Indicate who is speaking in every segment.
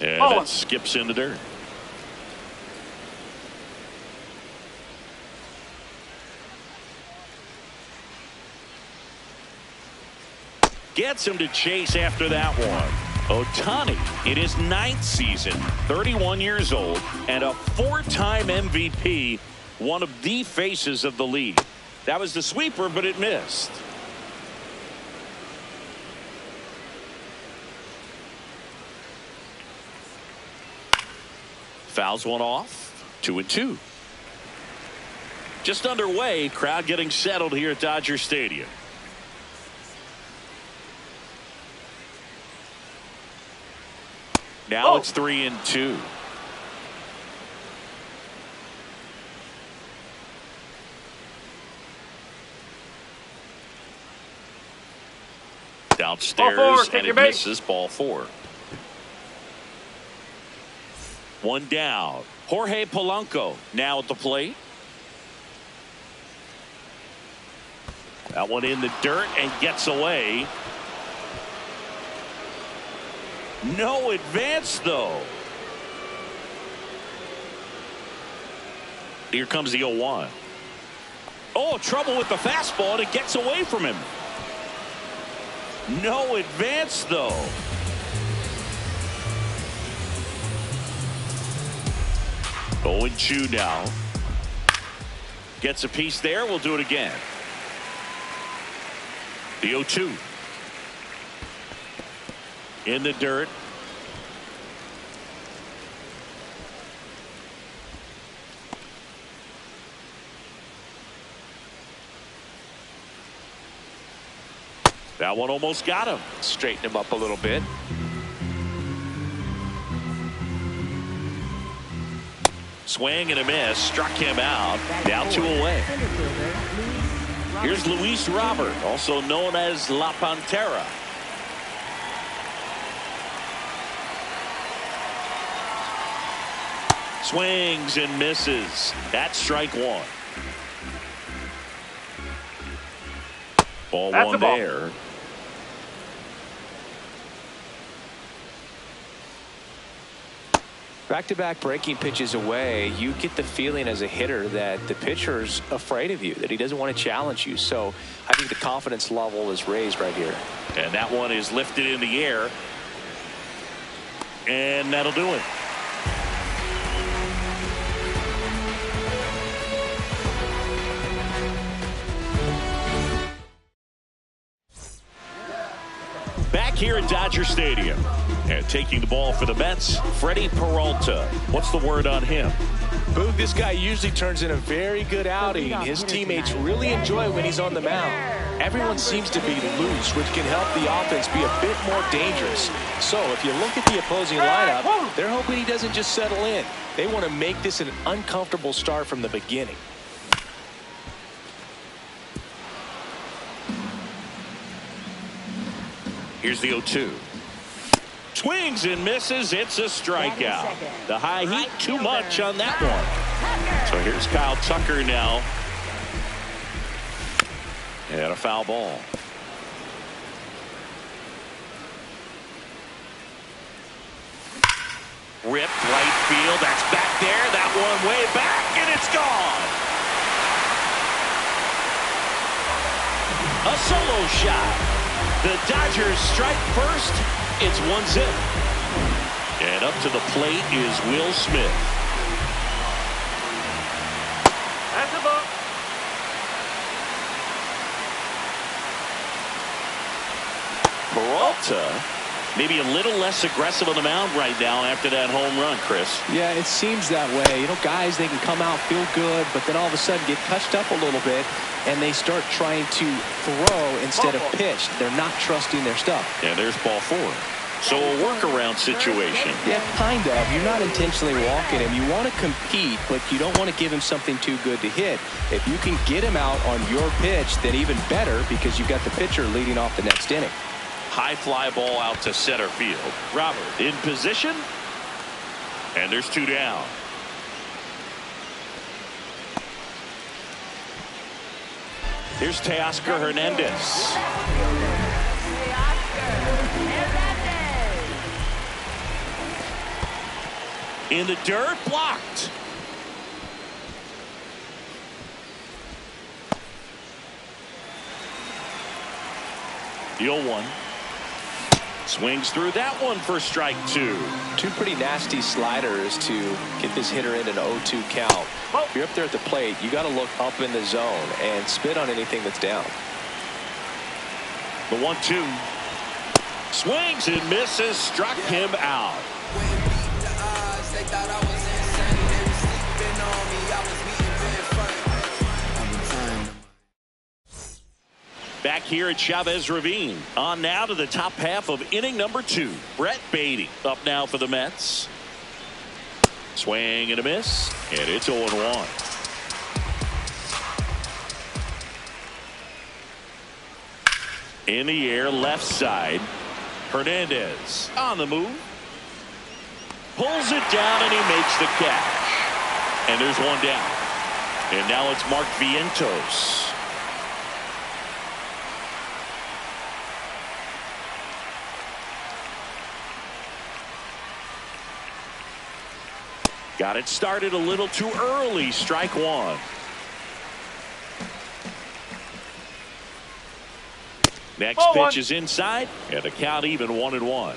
Speaker 1: And that skips in the dirt. Gets him to chase after that one. Ohtani in his 9th season, 31 years old, and a 4-time MVP, one of the faces of the league. That was the sweeper, but it missed. Fouls one off. 2-2. Just underway. Crowd getting settled here at Dodger Stadium. Now it's 3-2. Downstairs, and it misses. Ball 4. One down. Jorge Polanco now at the plate. That one in the dirt and gets away. No advance, though. Here comes the 0-1. Oh, trouble with the fastball, and it gets away from him. No advance, though. Oh, and Chu now. Gets a piece there. We'll do it again. The 0-2. In the dirt. That one almost got him.
Speaker 2: Straighten him up a little bit.
Speaker 1: Swing and a miss. Struck him out. Now 2 away. Here's Luis Robert, also known as La Pantera. Swings and misses. That's strike 1. Ball 1 there.
Speaker 2: Back-to-back breaking pitches away, you get the feeling as a hitter that the pitcher's afraid of you, that he doesn't want to challenge you. So I think the confidence level is raised right here.
Speaker 1: And that one is lifted in the air. And that'll do it. Back here at Dodger Stadium. And taking the ball for the Mets, Freddie Peralta. What's the word on him?
Speaker 2: Boog, this guy usually turns in a very good outing. His teammates really enjoy when he's on the mound. Everyone seems to be loose, which can help the offense be a bit more dangerous. So if you look at the opposing lineup, they're hoping he doesn't just settle in. They want to make this an uncomfortable start from the beginning.
Speaker 1: Here's the 0-2. Swings and misses. It's a strikeout. The high heat too much on that one. So here's Kyle Tucker now. And a foul ball. Ripped right field. That's back there. That one way back, and it's gone. A solo shot. The Dodgers strike first. It's 1-0. And up to the plate is Will Smith. That's a ball. Peralta maybe a little less aggressive on the mound right now after that home run, Chris.
Speaker 2: Yeah, it seems that way. You know, guys, they can come out, feel good, but then all of a sudden get touched up a little bit, and they start trying to throw instead of pitch. They're not trusting their stuff.
Speaker 1: And there's ball 4. So a workaround situation.
Speaker 2: Yeah, kind of. You're not intentionally walking him. You want to compete, but you don't want to give him something too good to hit. If you can get him out on your pitch, then even better, because you've got the pitcher leading off the next inning.
Speaker 1: High fly ball out to center field. Robert in position. And there's 2 down. Here's Teoscar Hernandez. In the dirt, blocked. The 0-1. Swings through that one for strike 2.
Speaker 2: Two pretty nasty sliders to get this hitter in an 0-2 count. If you're up there at the plate, you got to look up in the zone and spit on anything that's down.
Speaker 1: The 1-2. Swings and misses, struck him out. Back here at Chavez Ravine. On now to the top half of inning number 2. Brett Beatty up now for the Mets. Swing and a miss, and it's 0-1. In the air, left side. Hernandez on the move. Pulls it down, and he makes the catch. And there's one down. And now it's Mark Vientos. Got it started a little too early. Strike 1. Next pitch is inside, and the count even 1-1.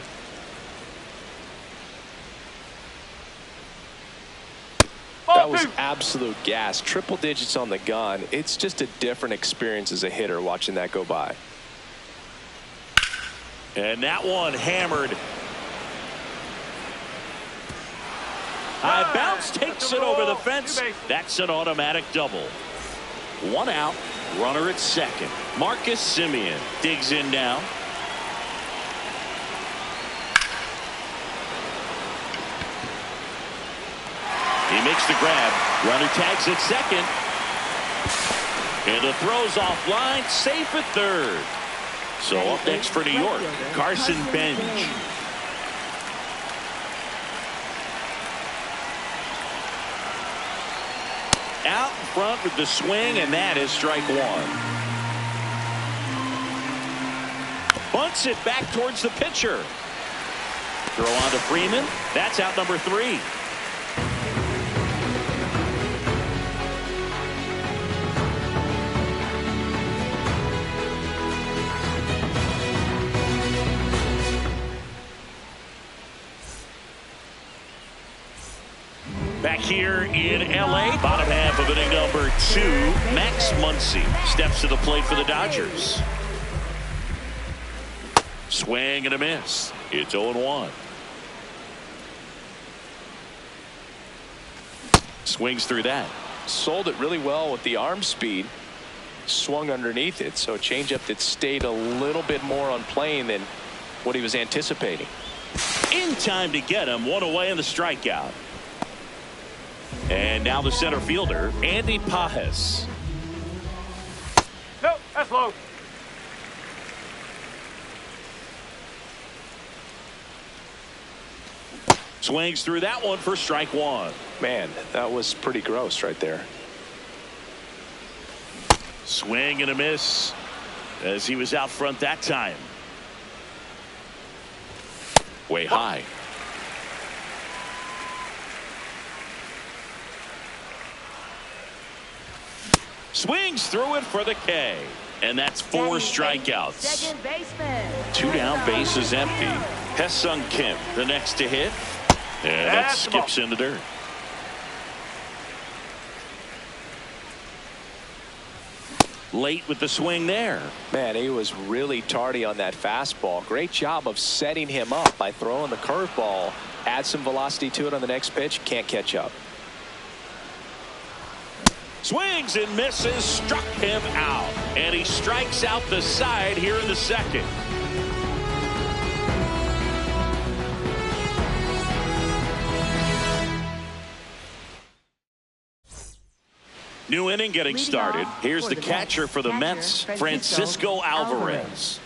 Speaker 2: That was absolute gas. Triple digits on the gun. It's just a different experience as a hitter watching that go by.
Speaker 1: And that one hammered. High bounce takes it over the fence. That's an automatic double. 1 out. Runner at second. Marcus Semien digs in now. He makes the grab. Runner tags at second. And the throw's offline. Safe at third. So up next for New York, Carson Bench. Out in front with the swing, and that is strike 1. Bunts it back towards the pitcher. Throw on to Freeman. That's out number 3. Back here in L.A., bottom half of inning number 2, Max Muncy steps to the plate for the Dodgers. Swing and a miss. It's 0-1. Swings through that.
Speaker 2: Sold it really well with the arm speed. Swung underneath it, so a changeup that stayed a little bit more on plane than what he was anticipating.
Speaker 1: In time to get him. 1 away in the strikeout. And now the center fielder, Andy Pages.
Speaker 3: Nope, that's low.
Speaker 1: Swings through that one for strike 1.
Speaker 2: Man, that was pretty gross right there.
Speaker 1: Swing and a miss as he was out front that time. Way high. Swings through it for the K. And that's 4 strikeouts.
Speaker 4: Second baseman.
Speaker 1: 2 down, bases empty. Hesung Kim, the next to hit. And that skips in the dirt. Late with the swing there.
Speaker 2: Man, he was really tardy on that fastball. Great job of setting him up by throwing the curveball. Add some velocity to it on the next pitch. Can't catch up.
Speaker 1: Swings and misses, struck him out. And he strikes out the side here in the second. New inning getting started. Here's the catcher for the Mets, Francisco Alvarez.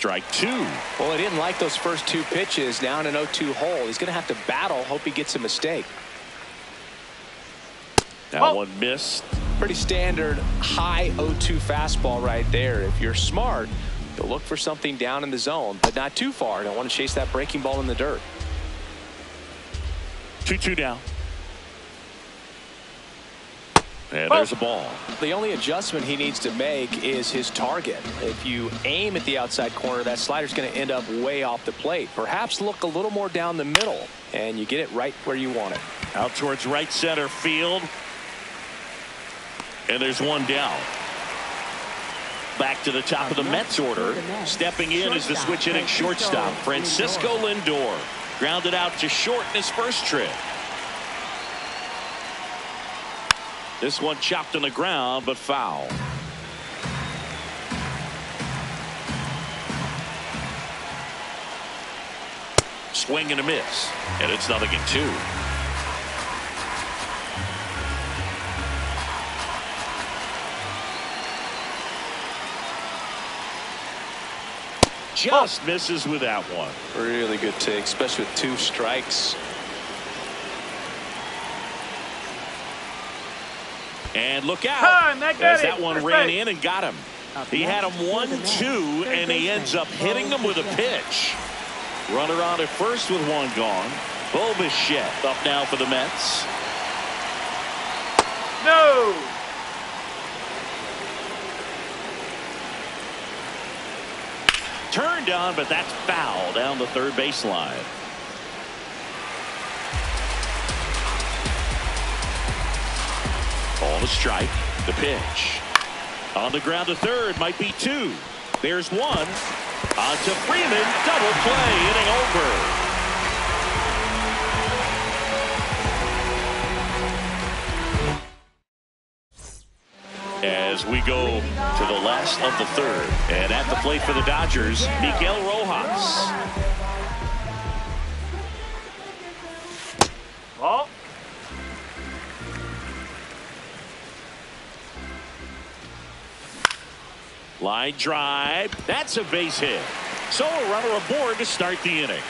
Speaker 1: strike two.
Speaker 2: Well, he didn't like those first two pitches. Now in an 0-2 hole, he's going to have to battle. Hope he gets a mistake.
Speaker 1: That one missed.
Speaker 2: Pretty standard high 0-2 fastball right there. If you're smart, you'll look for something down in the zone, but not too far. Don't want to chase that breaking ball in the dirt.
Speaker 1: 2-2 down. And there's a ball.
Speaker 2: The only adjustment he needs to make is his target. If you aim at the outside corner, that slider's going to end up way off the plate. Perhaps look a little more down the middle, and you get it right where you want it.
Speaker 1: Out towards right center field. And there's one down. Back to the top of the Mets order. Stepping in is the switch hitting shortstop, Francisco Lindor. Grounded out to short in his first trip. This one chopped on the ground, but foul. Swing and a miss. And it's 0-2. Just misses with that one.
Speaker 2: Really good take, especially with 2 strikes.
Speaker 1: And look out, as that one ran in and got him. He had him 1-2, and he ends up hitting him with a pitch. Runner on at first with one gone. Bo Bichette up now for the Mets.
Speaker 3: No.
Speaker 1: Turned on, but that's foul down the third baseline. Ball to strike. The pitch. On the ground to third. Might be 2. There's one. On to Freeman. Double play. Inning over. As we go to the last of the third. And at the plate for the Dodgers, Miguel Rojas.
Speaker 3: Ball.
Speaker 1: Line drive. That's a base hit. So a runner aboard to start the inning.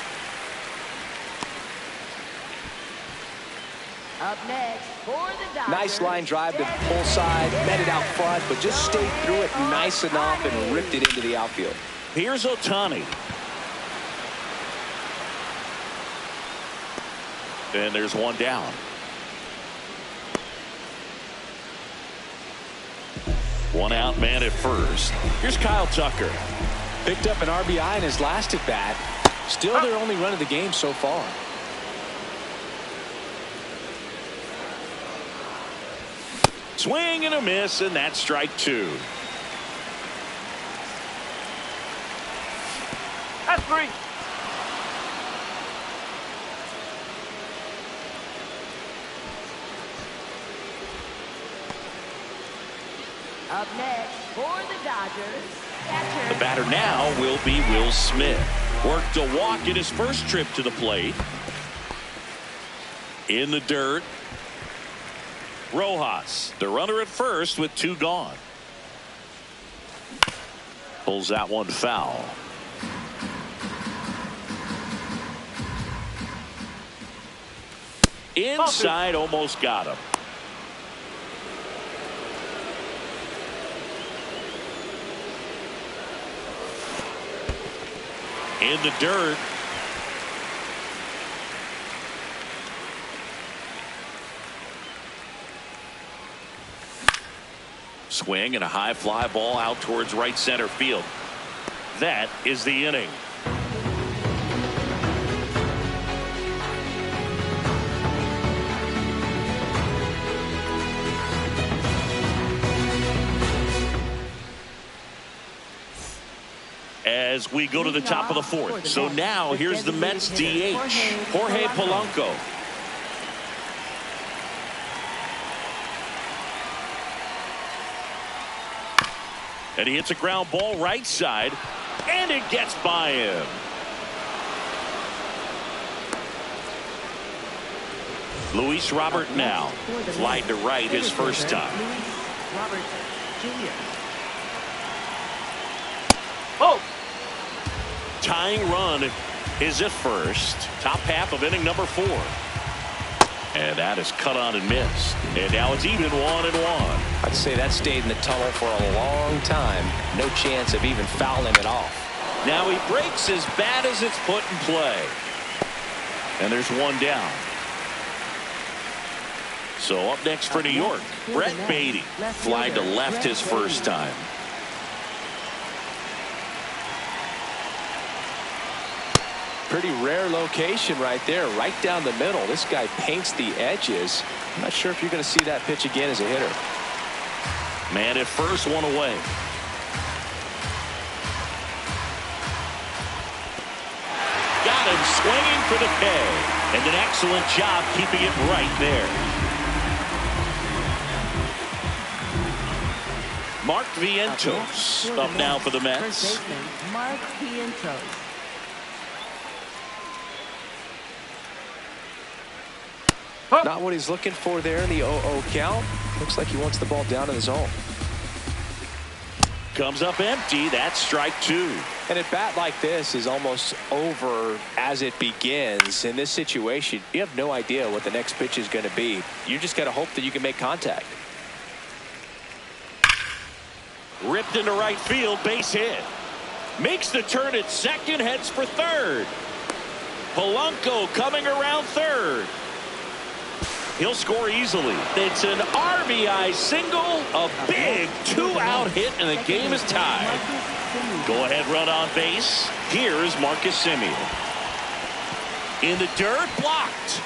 Speaker 4: Up next for the Dodgers.
Speaker 2: Nice line drive to pull side, met it out front, but just stayed through it nice enough and ripped it into the outfield.
Speaker 1: Here's Ohtani. And there's one down. One out man at first. Here's Kyle Tucker.
Speaker 2: Picked up an RBI in his last at bat. Still their only run of the game so far.
Speaker 1: Swing and a miss, and that's strike 2.
Speaker 3: That's 3.
Speaker 4: Up next for the Dodgers. Catcher.
Speaker 1: The batter now will be Will Smith. Worked a walk in his first trip to the plate. In the dirt. Rojas, the runner at first with 2 gone. Pulls that one foul. Inside, almost got him. In the dirt. Swing and a high fly ball out towards right center field. That is the inning. As we go to the top of the fourth. So now here's the Mets DH, Jorge Polanco. And he hits a ground ball right side, and it gets by him. Luis Robert now, flied to right his first time.
Speaker 3: Oh!
Speaker 1: tying run is at first. Top half of inning number 4. And that is cut on and missed. And now it's even 1-1.
Speaker 2: I'd say that stayed in the tunnel for a long time. No chance of even fouling it off.
Speaker 1: Now he breaks as bad as it's put in play. And there's one down. So up next for New York, Brett Beatty. Fly to left his first time.
Speaker 2: Pretty rare location right there, right down the middle. This guy paints the edges. I'm not sure if you're going to see that pitch again as a hitter.
Speaker 1: Man at first, one away. Got him swinging for the K. And an excellent job keeping it right there. Mark Vientos up now for the Mets.
Speaker 4: Mark Vientos.
Speaker 2: Not what he's looking for there in the 0-0 count. Looks like he wants the ball down in the zone.
Speaker 1: Comes up empty. That's strike 2.
Speaker 2: And a bat like this is almost over as it begins. In this situation, you have no idea what the next pitch is going to be. You just got to hope that you can make contact.
Speaker 1: Ripped into right field, base hit. Makes the turn at second, heads for third. Polanco coming around third. He'll score easily. It's an RBI single, a big 2-out hit, and the game is tied. Go ahead run on base. Here's Marcus Semien. In the dirt, blocked.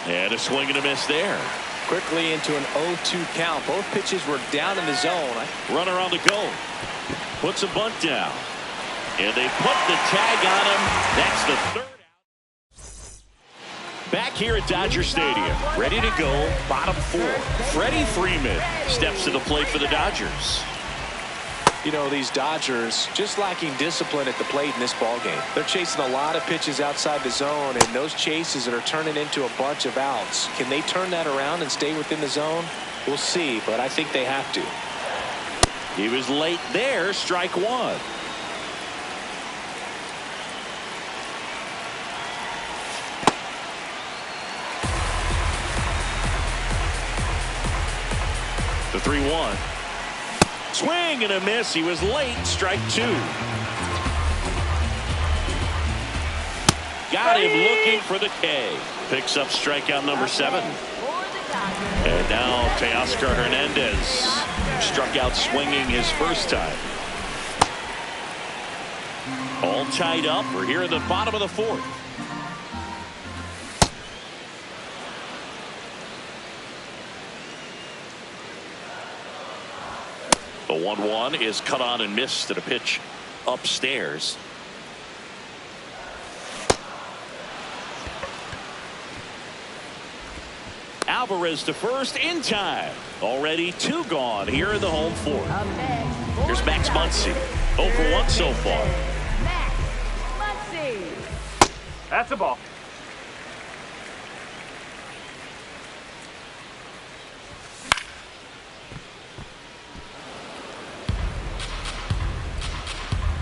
Speaker 1: And a swing and a miss there.
Speaker 2: Quickly into an 0-2 count. Both pitches were down in the zone.
Speaker 1: Runner on the go. Puts a bunt down. And they put the tag on him. That's the third out. Back here at Dodger Stadium. Ready to go. Bottom 4. Freddie Freeman steps to the plate for the Dodgers.
Speaker 2: You know, these Dodgers just lacking discipline at the plate in this ballgame. They're chasing a lot of pitches outside the zone, and those chases that are turning into a bunch of outs. Can they turn that around and stay within the zone? We'll see, but I think they have to.
Speaker 1: He was late there. Strike 1. The 3-1. Swing and a miss. He was late. Strike 2. Got him looking for the K. Picks up strikeout number 7. And now Teoscar Hernandez struck out swinging his first time. All tied up. We're here at the bottom of the 4th. The 1-1 is cut on and missed at a pitch upstairs. Alvarez to first in time. Already 2 gone here in the home 4th. Here's Max Muncy. 0 for 1 so far.
Speaker 4: Max Muncy.
Speaker 3: That's a ball.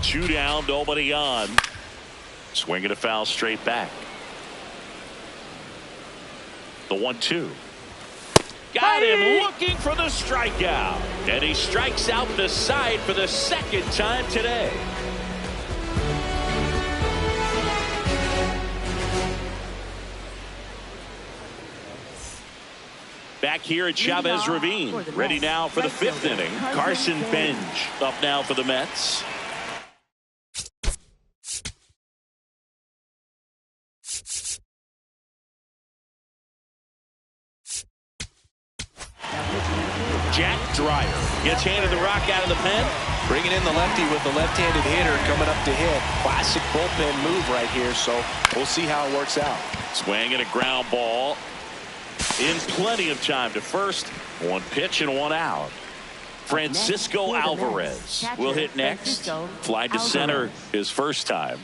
Speaker 1: Two down, nobody on. Swinging a foul straight back. The 1-2. Got him looking for the strikeout. And he strikes out the side for the second time today. Back here at Chavez Ravine. Ready now for the 5th inning. Carson Bench up now for the Mets. Jack Dreyer gets handed the rock out of the pen.
Speaker 2: Bringing in the lefty with the left-handed hitter coming up to hit. Classic bullpen move right here, so we'll see how it works out.
Speaker 1: Swing and a ground ball. In plenty of time to first. 1 pitch and 1 out. Francisco Alvarez will hit next. Fly to center his first time.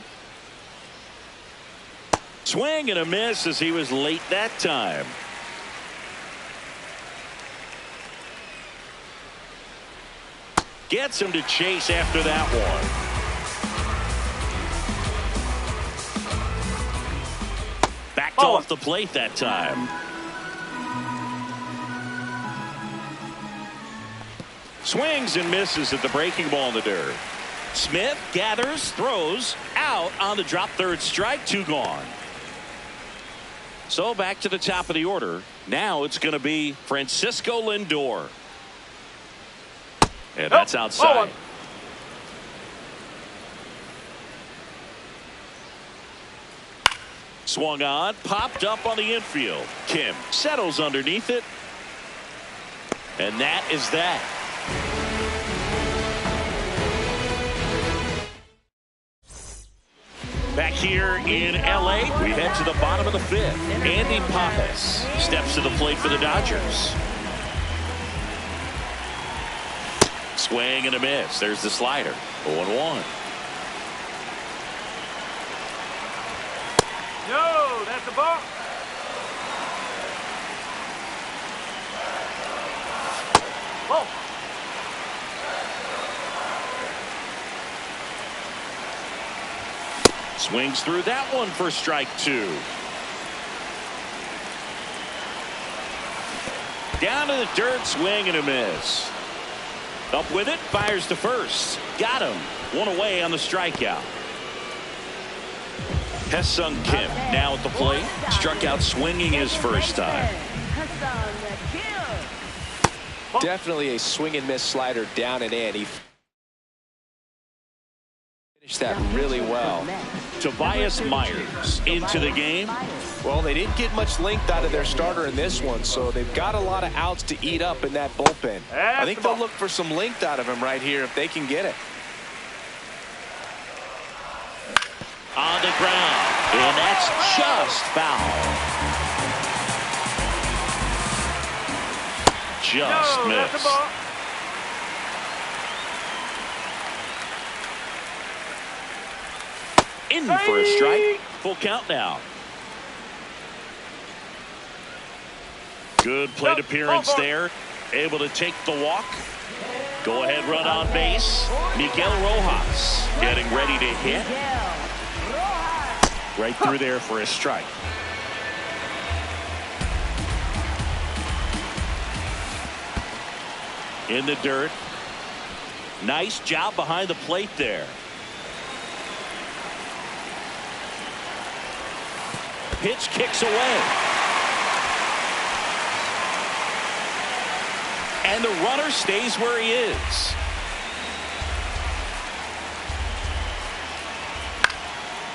Speaker 1: Swing and a miss as he was late that time. Gets him to chase after that one. Backed off the plate that time. Swings and misses at the breaking ball in the dirt. Smith gathers, throws, out on the drop, third strike, 2 gone. So back to the top of the order. Now it's going to be Francisco Lindor. And that's outside. Swung on, popped up on the infield. Kim settles underneath it. And that is that. Back here in L.A., we head to the bottom of the 5th. Andy Pappas steps to the plate for the Dodgers. Swing and a miss. There's the slider. 0-1.
Speaker 3: No, that's a ball. Ball.
Speaker 1: Swings through that one for strike 2. Down to the dirt, swing and a miss. Up with it, fires to first. Got him. 1 away on the strikeout. Ha-Seong Kim now at the plate. Struck out swinging his first time.
Speaker 2: Definitely a swing and miss slider down and in. He finished that really well.
Speaker 1: Tobias Myers into the game.
Speaker 2: Well, they didn't get much length out of their starter in this one, so they've got a lot of outs to eat up in that bullpen. I think they'll look for some length out of him right here if they can get it.
Speaker 1: On the ground, and that's just foul. Just missed. In for a strike. Full count now. Good plate appearance there. Able to take the walk. Go ahead run on base. Miguel Rojas getting ready to hit. Right through there for a strike. In the dirt. Nice job behind the plate there. Pitch kicks away. And the runner stays where he is.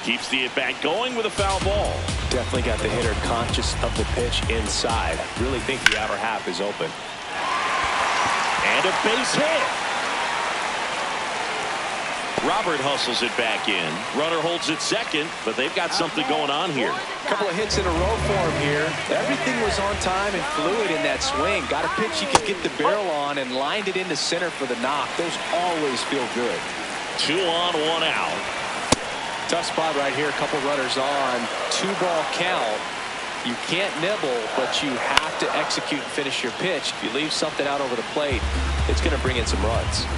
Speaker 1: Keeps the at-bat going with a foul ball.
Speaker 2: Definitely got the hitter conscious of the pitch inside. Really think the outer half is open.
Speaker 1: And a base hit. Robert hustles it back in. Runner holds it second, but they've got something going on here.
Speaker 2: A couple of hits in a row for him here. Everything was on time and fluid in that swing. Got a pitch you could get the barrel on and lined it into center for the knock. Those always feel good.
Speaker 1: 2 on, 1 out.
Speaker 2: Tough spot right here. A couple runners on. 2-ball count. You can't nibble, but you have to execute and finish your pitch. If you leave something out over the plate, it's going to bring in some runs.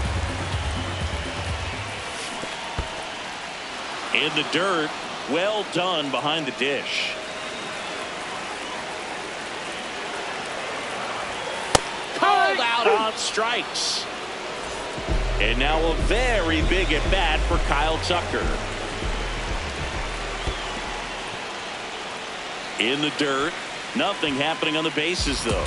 Speaker 1: In the dirt, well done behind the dish. Called out on strikes. And now a very big at bat for Kyle Tucker. In the dirt, nothing happening on the bases though.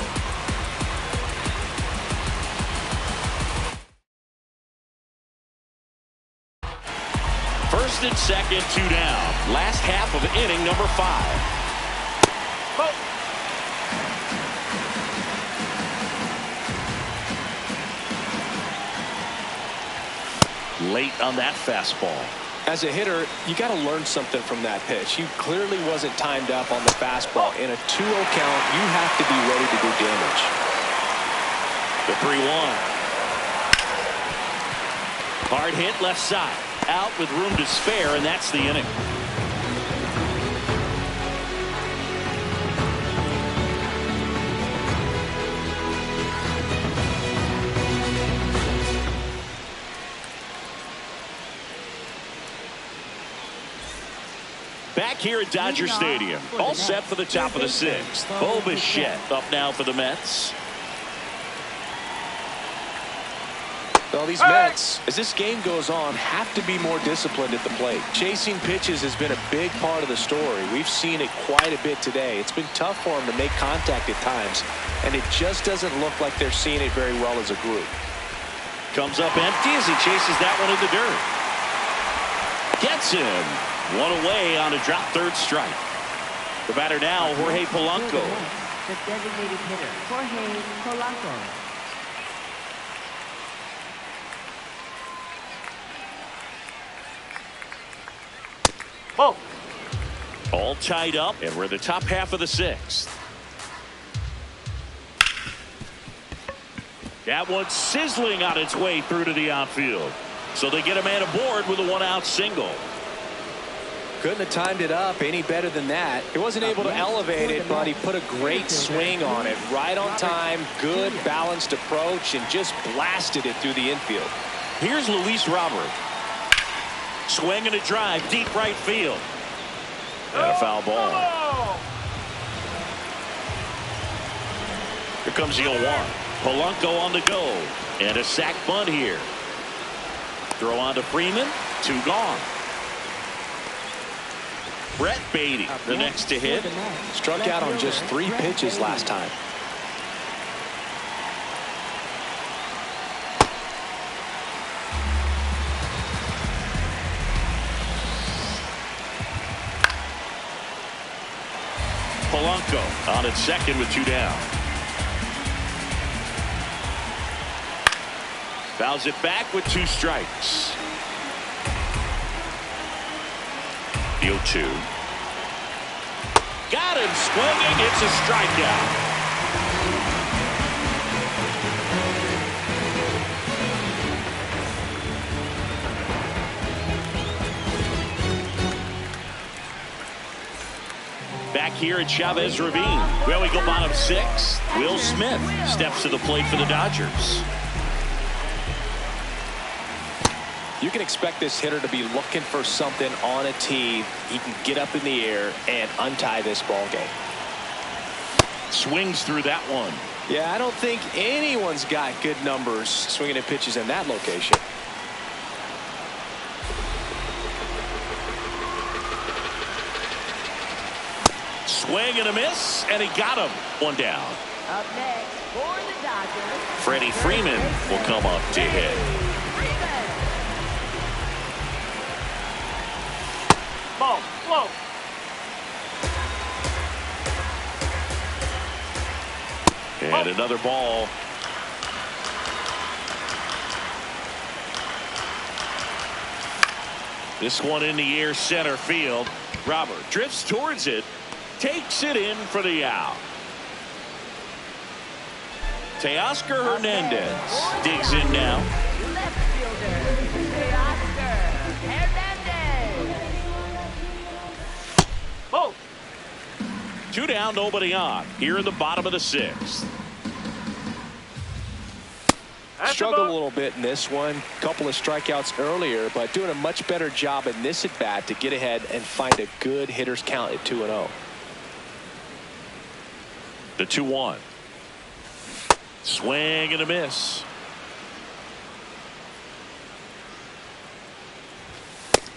Speaker 1: First and second, 2 down. Last half of inning number 5. Late on that fastball.
Speaker 2: As a hitter, you got to learn something from that pitch. He clearly wasn't timed up on the fastball. In a 2-0 count, you have to be ready to do damage.
Speaker 1: The 3-1. Hard hit left side. Out with room to spare, and that's the inning. Back here at Dodger Stadium, all set for the top of the sixth. Bo Bichette up now for the Mets.
Speaker 2: Well, these Mets, as this game goes on, have to be more disciplined at the plate. Chasing pitches has been a big part of the story. We've seen it quite a bit today. It's been tough for them to make contact at times, and it just doesn't look like they're seeing it very well as a group.
Speaker 1: Comes up empty as he chases that one in the dirt. Gets him. One away on a drop third strike. The batter now, Jorge Polanco.
Speaker 4: The designated hitter, Jorge Polanco.
Speaker 3: Ball.
Speaker 1: All tied up, and we're in the top half of the sixth. That one's sizzling on its way through to the outfield. So they get a man aboard with a one-out single.
Speaker 2: Couldn't have timed it up any better than that. He wasn't able to elevate it, but he put a great swing on it. Right on time, good balanced approach, and just blasted it through the infield.
Speaker 1: Here's Luis Robert. Swing and a drive, deep right field. And a foul ball. Here comes the 0-1. Polanco on the go. And a sac bunt here. Throw on to Freeman. 2 gone. Brett Beatty, the next to hit.
Speaker 2: Struck out on just 3 pitches last time.
Speaker 1: Polanco on at second with 2 down. Fouls it back with 2 strikes. The 0-2. Got him swinging. It's a strikeout. Back here at Chavez Ravine. Well, we go bottom 6. Will Smith steps to the plate for the Dodgers.
Speaker 2: You can expect this hitter to be looking for something on a tee. He can get up in the air and untie this ball game.
Speaker 1: Swings through that one.
Speaker 2: Yeah, I don't think anyone's got good numbers swinging at pitches in that location.
Speaker 1: Swing and a miss, and he got him. 1 down.
Speaker 4: Up next for the Dodgers,
Speaker 1: Freddie Freeman will come up to hit.
Speaker 3: Ball. Slow.
Speaker 1: And another ball. This one in the air, center field. Robert drifts towards it. Takes it in for the out. Teoscar Hernandez digs in now.
Speaker 4: left fielder, Teoscar Hernandez.
Speaker 3: Ball.
Speaker 1: 2 down, nobody on. Here in the bottom of the 6th.
Speaker 2: Struggled a little bit in this one. Couple of strikeouts earlier, but doing a much better job in this at bat to get ahead and find a good hitter's count at 2-0.
Speaker 1: The 2-1. Swing and a miss.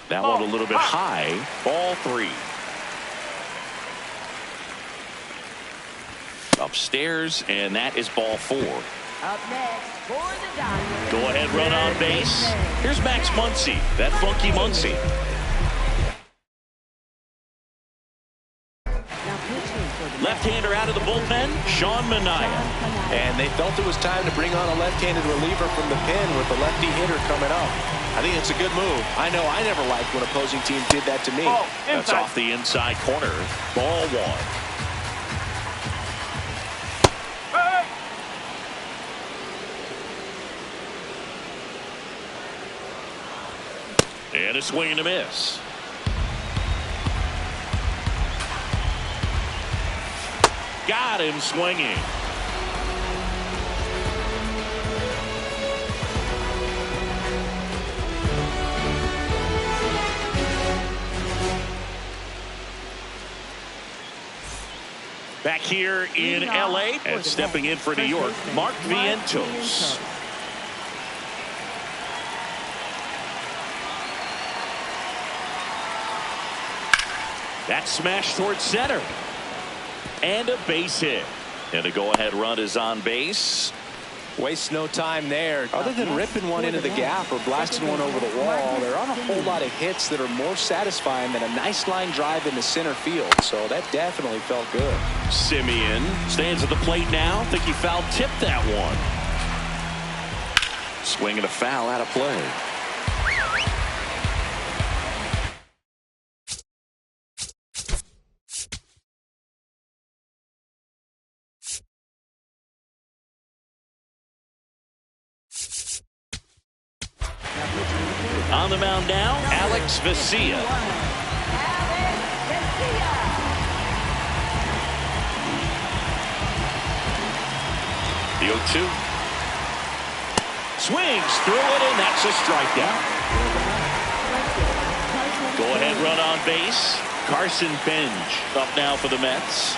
Speaker 1: That one a little bit high. Ball 3. Upstairs, and that is ball 4.
Speaker 4: Up next for the Dodgers.
Speaker 1: Go ahead, run on base. Here's Max Muncy, that funky Muncy. Left-hander out of the bullpen, Sean Manaea.
Speaker 2: And they felt it was time to bring on a left-handed reliever from the pen with the lefty hitter coming up. I think it's a good move. I know I never liked when opposing teams did that to me.
Speaker 1: That's off the inside corner. Ball 1. And a swing and a miss. Got him swinging. Back here in L.A. and stepping in for New York, Mark Vientos. That smash towards center. And a base hit. And a go-ahead run is on base.
Speaker 2: Waste no time there. Other than ripping one into the gap or blasting one over the wall, there aren't a whole lot of hits that are more satisfying than a nice line drive into center field. So that definitely felt good.
Speaker 1: Simeon stands at the plate now. Think he foul tipped that one. Swinging a foul out of play. On the mound now, Alex Vesia. The 0-2. Swings through it, and that's a strikeout. Go ahead run on base. Carson Bench up now for the Mets.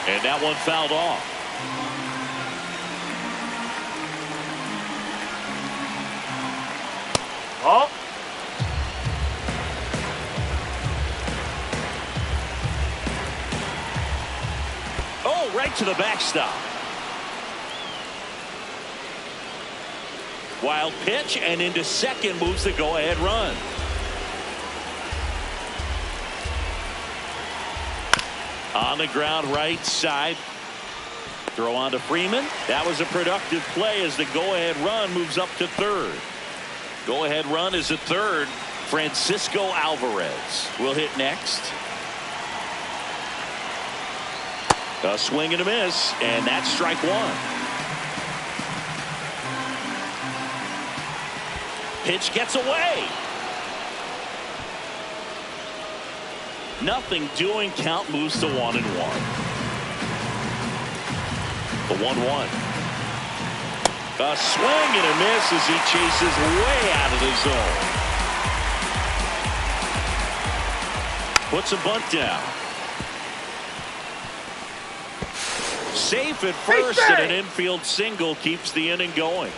Speaker 1: And that one fouled off.
Speaker 3: Oh.
Speaker 1: Oh, right to the backstop. Wild pitch, and into second moves the go-ahead run. On the ground right side. Throw on to Freeman. That was a productive play as the go-ahead run moves up to third. Go-ahead run is at third. Francisco Alvarez will hit next. A swing and a miss, and that's strike one. Pitch gets away. Nothing doing. Count moves to 1-1. The 1-1. A swing and a miss as he chases way out of the zone. Puts a bunt down. Safe at first, and an infield single keeps the inning going.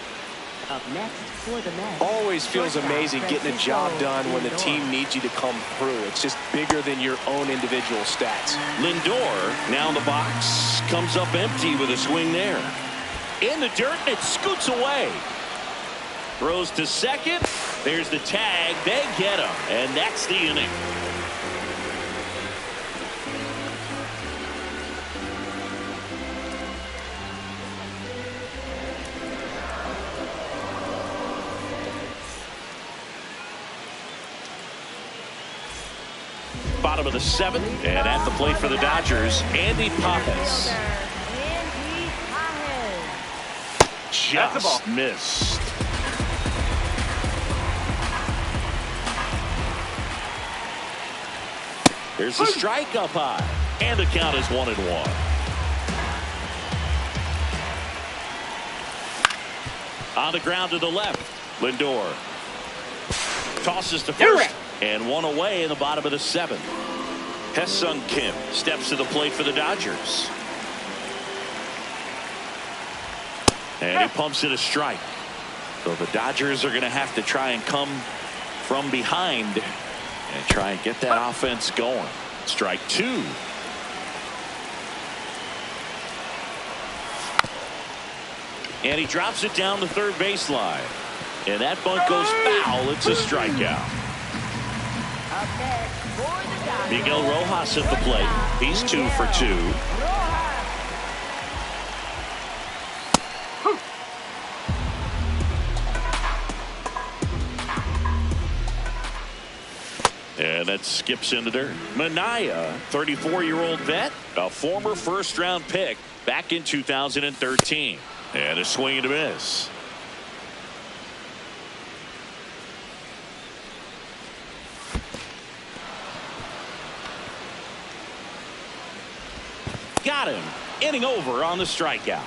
Speaker 4: Up next for the Mets.
Speaker 2: Always feels amazing getting a job done when the team needs you to come through. It's just bigger than your own individual stats.
Speaker 1: Lindor now in the box, comes up empty with a swing there. In the dirt, and it scoots away. Throws to second. There's the tag. They get him, and that's the inning. Bottom of the seventh, and at the plate for the Dodgers, Andy Pages. Just missed. There's the strike up high, and the count is 1-1. On the ground to the left, Lindor tosses to first, and one away in the bottom of the seventh. Hesung Kim steps to the plate for the Dodgers. And he pumps it a strike. So the Dodgers are going to have to try and come from behind and try and get that offense going. Strike two. And he drops it down the third baseline. And that bunt goes foul. It's a strikeout. Miguel Rojas at the plate. He's 2 for 2. And that skips into dirt. Manaea, 34-year-old vet, a former first-round pick back in 2013. And a swing and a miss. Got him. Inning over on the strikeout.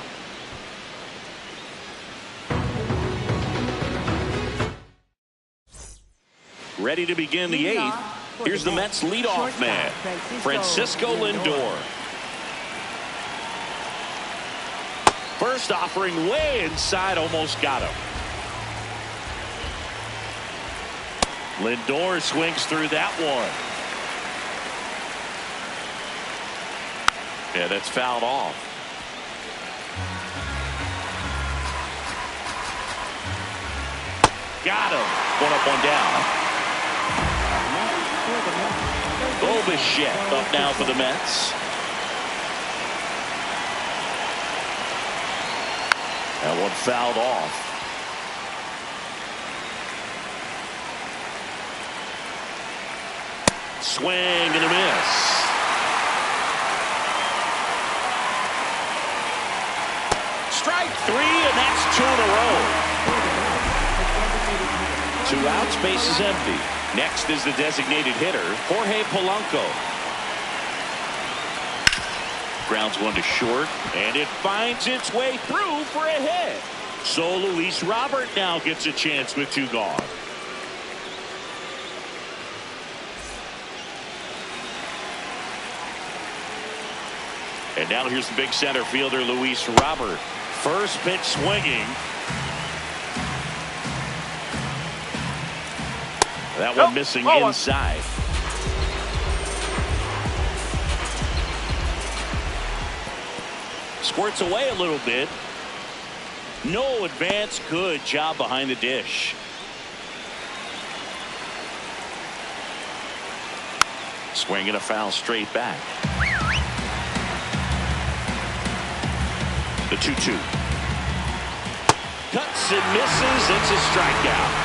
Speaker 1: Ready to begin the eighth. Here's the Mets leadoff man, Francisco Lindor. First offering way inside, almost got him. Lindor swings through that one. Yeah, that's fouled off. Got him. One up, one down. Bichette up now for the Mets. That one fouled off. Swing and a miss. Strike three, and that's two in a row. 2 outs, base is empty. Next is the designated hitter, Jorge Polanco. Grounds one to short, and it finds its way through for a hit. So Luis Robert now gets a chance with 2 gone. And now here's the big center fielder, Luis Robert. First pitch swinging. That one missing inside. Squirts away a little bit. No advance. Good job behind the dish. Swing and a foul straight back. The 2-2. Cuts and misses. It's a strikeout.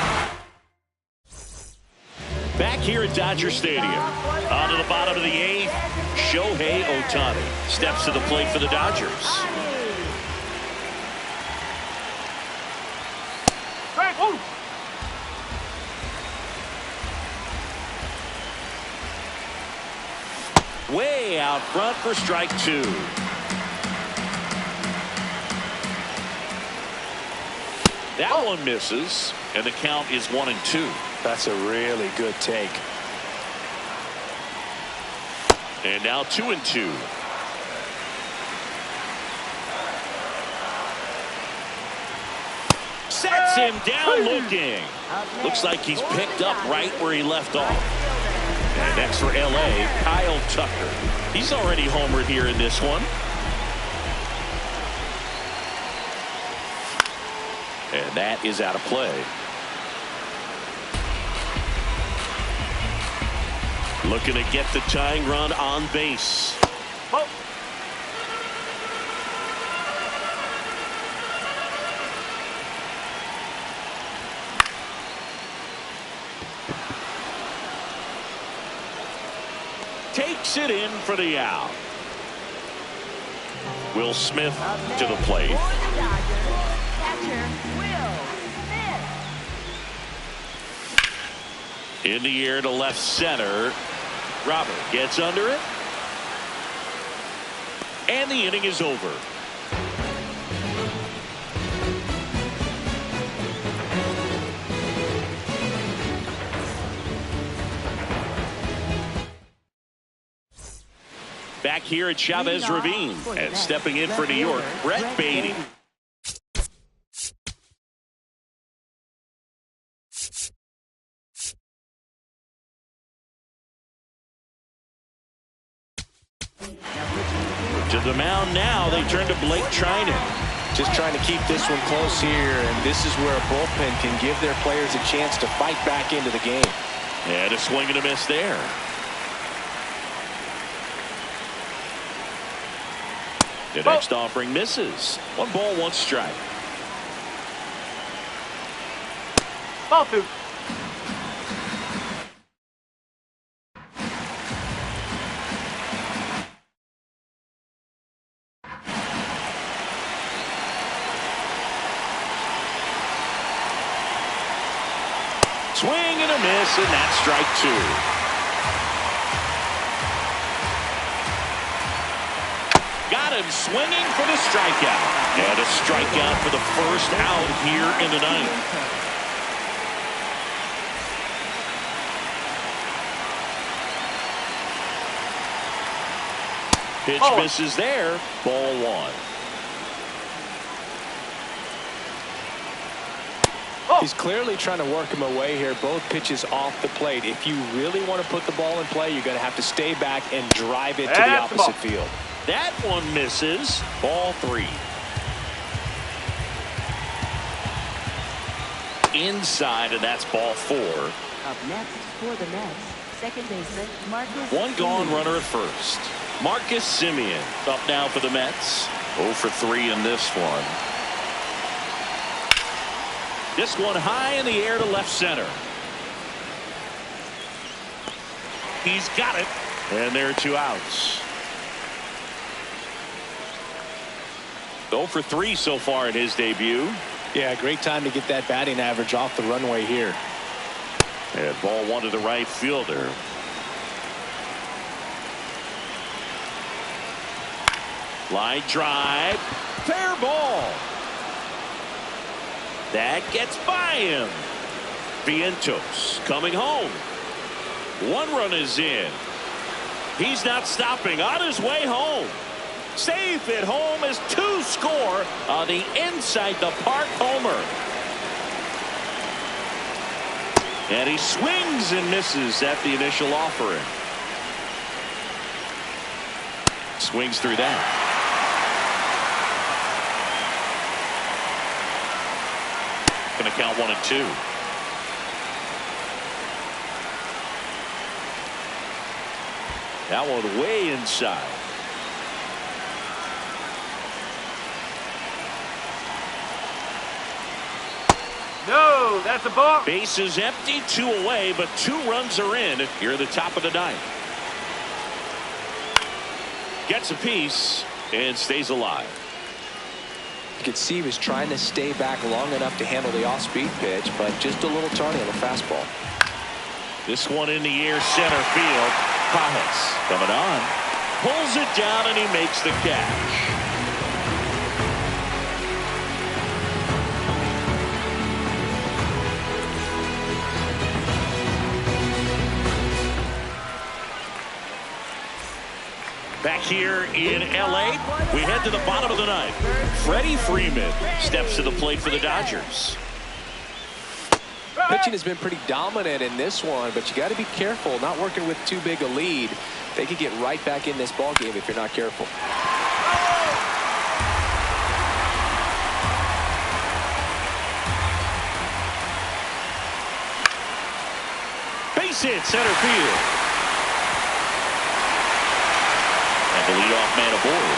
Speaker 1: Back here at Dodger Stadium. On to the bottom of the 8th. Shohei Ohtani steps to the plate for the Dodgers. Way out front for strike 2. That one misses, and the count is 1-2.
Speaker 2: That's a really good take.
Speaker 1: And now 2-2. Sets him down looking. Looks like he's picked up right where he left off. And next for LA, Kyle Tucker. He's already homered here in this one. And that is out of play. Looking to get the tying run on base. Oh. Takes it in for the out. Will Smith to the plate. In the air to left center. Robert gets under it. And the inning is over. Back here at Chavez Ravine. And stepping in for New York, Brett Beatty. To the mound now, they turn to Blake Trinan.
Speaker 2: Just trying to keep this one close here, and this is where a bullpen can give their players a chance to fight back into the game.
Speaker 1: And a swing and a miss there. The next offering misses. 1 ball, 1 strike.
Speaker 3: Ball 2.
Speaker 1: Swing and a miss, and that's strike 2. Got him swinging for the strikeout. And a strikeout for the first out here in the 9th. Pitch misses there. Ball one.
Speaker 2: He's clearly trying to work him away here. Both pitches off the plate. If you really want to put the ball in play, you're going to have to stay back and drive it to the opposite field.
Speaker 1: That one misses. Ball three. Inside, and that's ball four.
Speaker 4: Up next for the Mets, second baseman Marcus.
Speaker 1: One gone
Speaker 4: Semien.
Speaker 1: runner at first. Marcus Semien up now for the Mets. 0 for 3 in this one. This one high in the air to left center. He's got it. And there are 2 outs. 0 for 3 so far in his debut.
Speaker 2: Yeah, great time to get that batting average off the runway here.
Speaker 1: And ball one to the right fielder. Line drive. Fair ball. That gets by him. Vientos coming home. 1 run is in. He's not stopping. On his way home. Safe at home as 2 score on the inside the park homer. And he swings and misses at the initial offering. Swings through that. Going to count 1 and 2. That one way inside.
Speaker 3: No, that's a ball.
Speaker 1: Bases empty, 2 away, but 2 runs are in here at the top of the 9th. Gets a piece and stays alive.
Speaker 2: You could see he was trying to stay back long enough to handle the off-speed pitch, but just a little tardy on the fastball.
Speaker 1: This one in the air, center field. Pajes coming on. Pulls it down and he makes the catch. Back here in L.A., we head to the bottom of the 9th. Freddie Freeman steps to the plate for the Dodgers.
Speaker 2: Pitching has been pretty dominant in this one, but you got to be careful not working with too big a lead. They could get right back in this ball game if you're not careful.
Speaker 1: Base hit center field. The leadoff man aboard.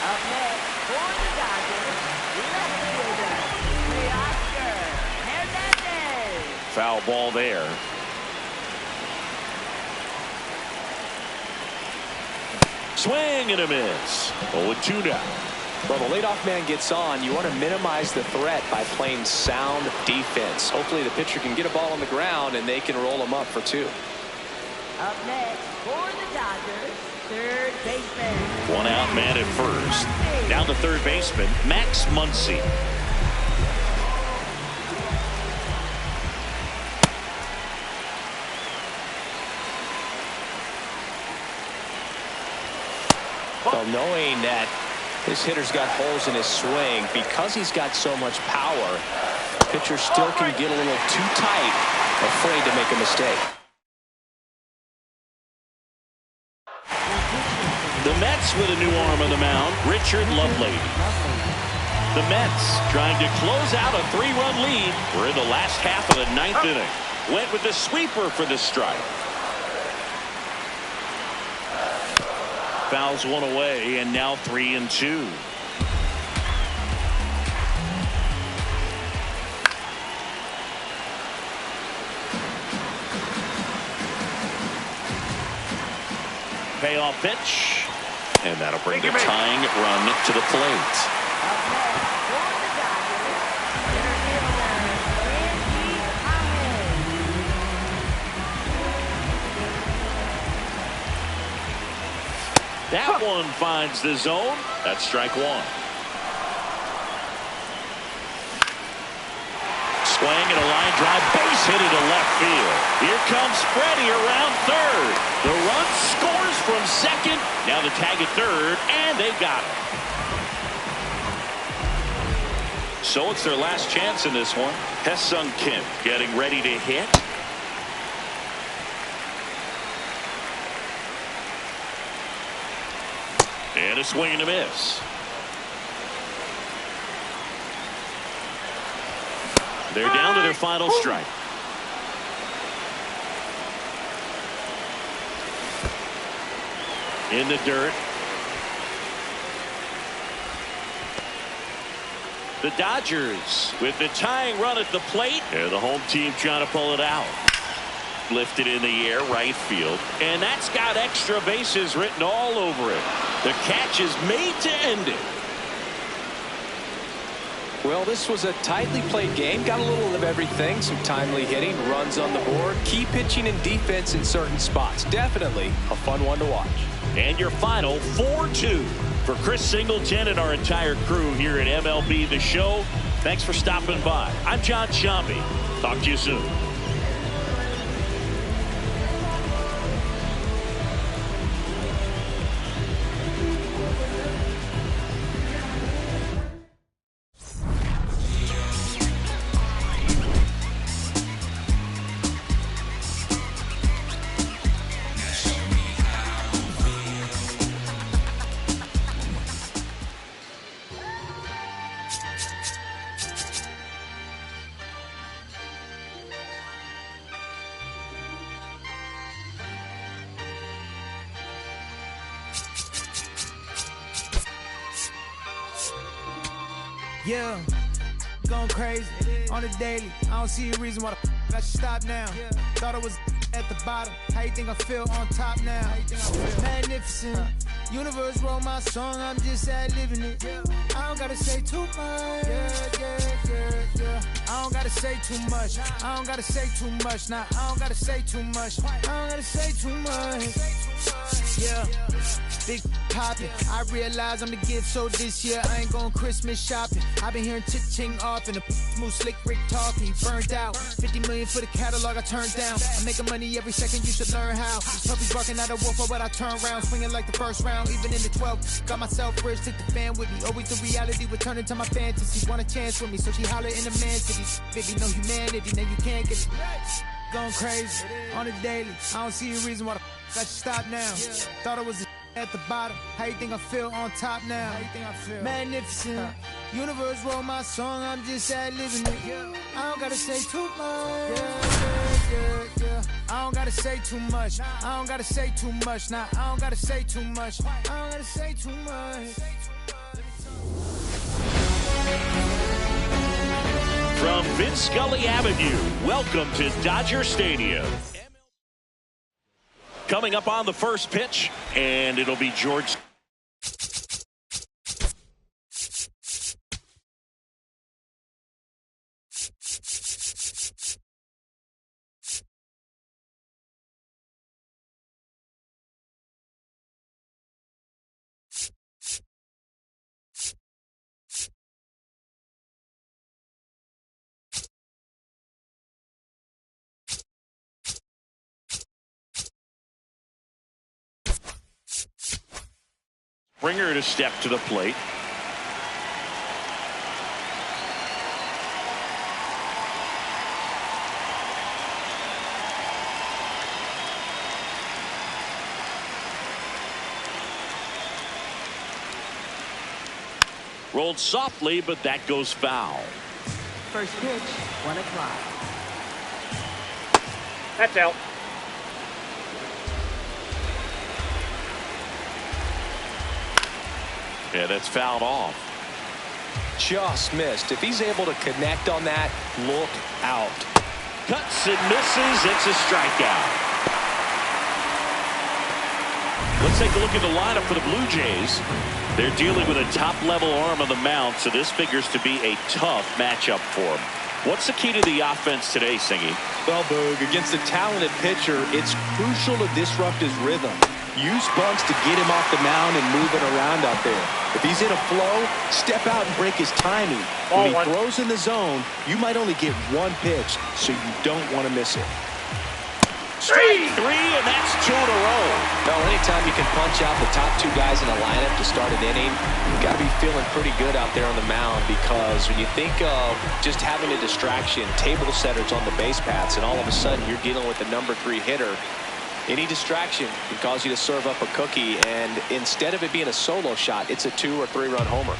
Speaker 4: Up next for the Dodgers, left fielder Oscar Hernandez.
Speaker 1: Foul ball there. Swing and a miss. 0-2 now.
Speaker 2: Well, the leadoff man gets on. You want to minimize the threat by playing sound defense. Hopefully the pitcher can get a ball on the ground and they can roll him up for 2.
Speaker 4: Up next for the Dodgers, third baseman.
Speaker 1: 1 out man at first. Down to third baseman, Max Muncy.
Speaker 2: Well, knowing that this hitter's got holes in his swing, because he's got so much power, pitcher still can get a little too tight, afraid to make a mistake.
Speaker 1: The Mets with a new arm on the mound, Richard Lovelady. The Mets trying to close out a 3-run lead. We're in the last half of the 9th inning. Went with the sweeper for the strike. Fouls 1 away, and now 3-2. Payoff pitch, and that'll bring the tying run to the plate.
Speaker 4: Up next for the Dodgers, center fielder
Speaker 1: That one finds the zone. That's strike 1. swing and a line drive, base hit into left field. Here comes Freddie around third. The run scores from second. Now the tag at third, and they got him. So it's their last chance in this one. Ha-Seong Kim getting ready to hit. And a swing and a miss. They're down to their final strike. In the dirt. The Dodgers with the tying run at the plate. And the home team trying to pull it out. Lifted in the air, right field. And that's got extra bases written all over it. The catch is made to end it.
Speaker 2: Well, this was a tightly played game. Got a little of everything. Some timely hitting, runs on the board, key pitching and defense in certain spots. Definitely a fun one to watch.
Speaker 1: And your final 4-2 for Chris Singleton and our entire crew here at MLB The Show. Thanks for stopping by. I'm John Shambi. Talk to you soon.
Speaker 5: Yeah, going crazy on the daily. I don't see a reason why the I should stop now. Thought I was at the bottom. How you think I feel on top now? Magnificent. Universe wrote my song, I'm just ad-living it. I don't gotta say too much. I don't gotta say too much. I don't gotta say too much. Nah, I don't gotta say too much. I don't gotta say too much. Yeah. Big poppin', I realize I'm the gift, so this year I ain't going Christmas shopping. I've been hearing ching off and the smooth slick Rick talking. Burnt out, 50 million for the catalog I turned down. I'm making money every second, you should learn how. These puppies barking at a wolf, but I turn around, swinging like the first round, even in the 12th. Got myself rich, took the fan with me. Always the reality would turn into my fantasy. Want a chance with me, so she holler in the man city. Baby, no humanity, now you can't get it. Going crazy on the daily. I don't see a reason why the I should stop now. Thought I was at the bottom. How you think I feel on top now? How you think I feel? Magnificent. Universe wrote my song, I'm just ad-living it. I don't gotta say too much. I don't gotta say too much. I don't gotta say too much. Nah, I don't gotta say too much. I don't gotta say too much.
Speaker 1: From Vince Scully Avenue, welcome to Dodger Stadium. Coming up on the first pitch, and it'll be George. Springer to step to the plate. Rolled softly, but that goes foul.
Speaker 4: First pitch, 1 o'clock.
Speaker 3: That's out.
Speaker 1: Yeah, that's fouled off.
Speaker 2: Just missed. If he's able to connect on that, look out.
Speaker 1: Cuts and misses. It's a strikeout. Let's take a look at the lineup for the Blue Jays. They're dealing with a top-level arm on the mound, so this figures to be a tough matchup for them. What's the key to the offense today, Singy?
Speaker 2: Well, Boog, against a talented pitcher, it's crucial to disrupt his rhythm. Use bunts to get him off the mound and move it around out there. If he's in a flow, step out and break his timing. When he throws in the zone, you might only get one pitch, so you don't want to miss it.
Speaker 1: Strike three, and that's 2 in a row.
Speaker 2: Well, anytime you can punch out the top 2 guys in a lineup to start an inning, you've got to be feeling pretty good out there on the mound, because when you think of just having a distraction, table setters on the base paths, and all of a sudden you're dealing with the number 3 hitter, any distraction can cause you to serve up a cookie, and instead of it being a solo shot, it's a 2 or 3 run homer.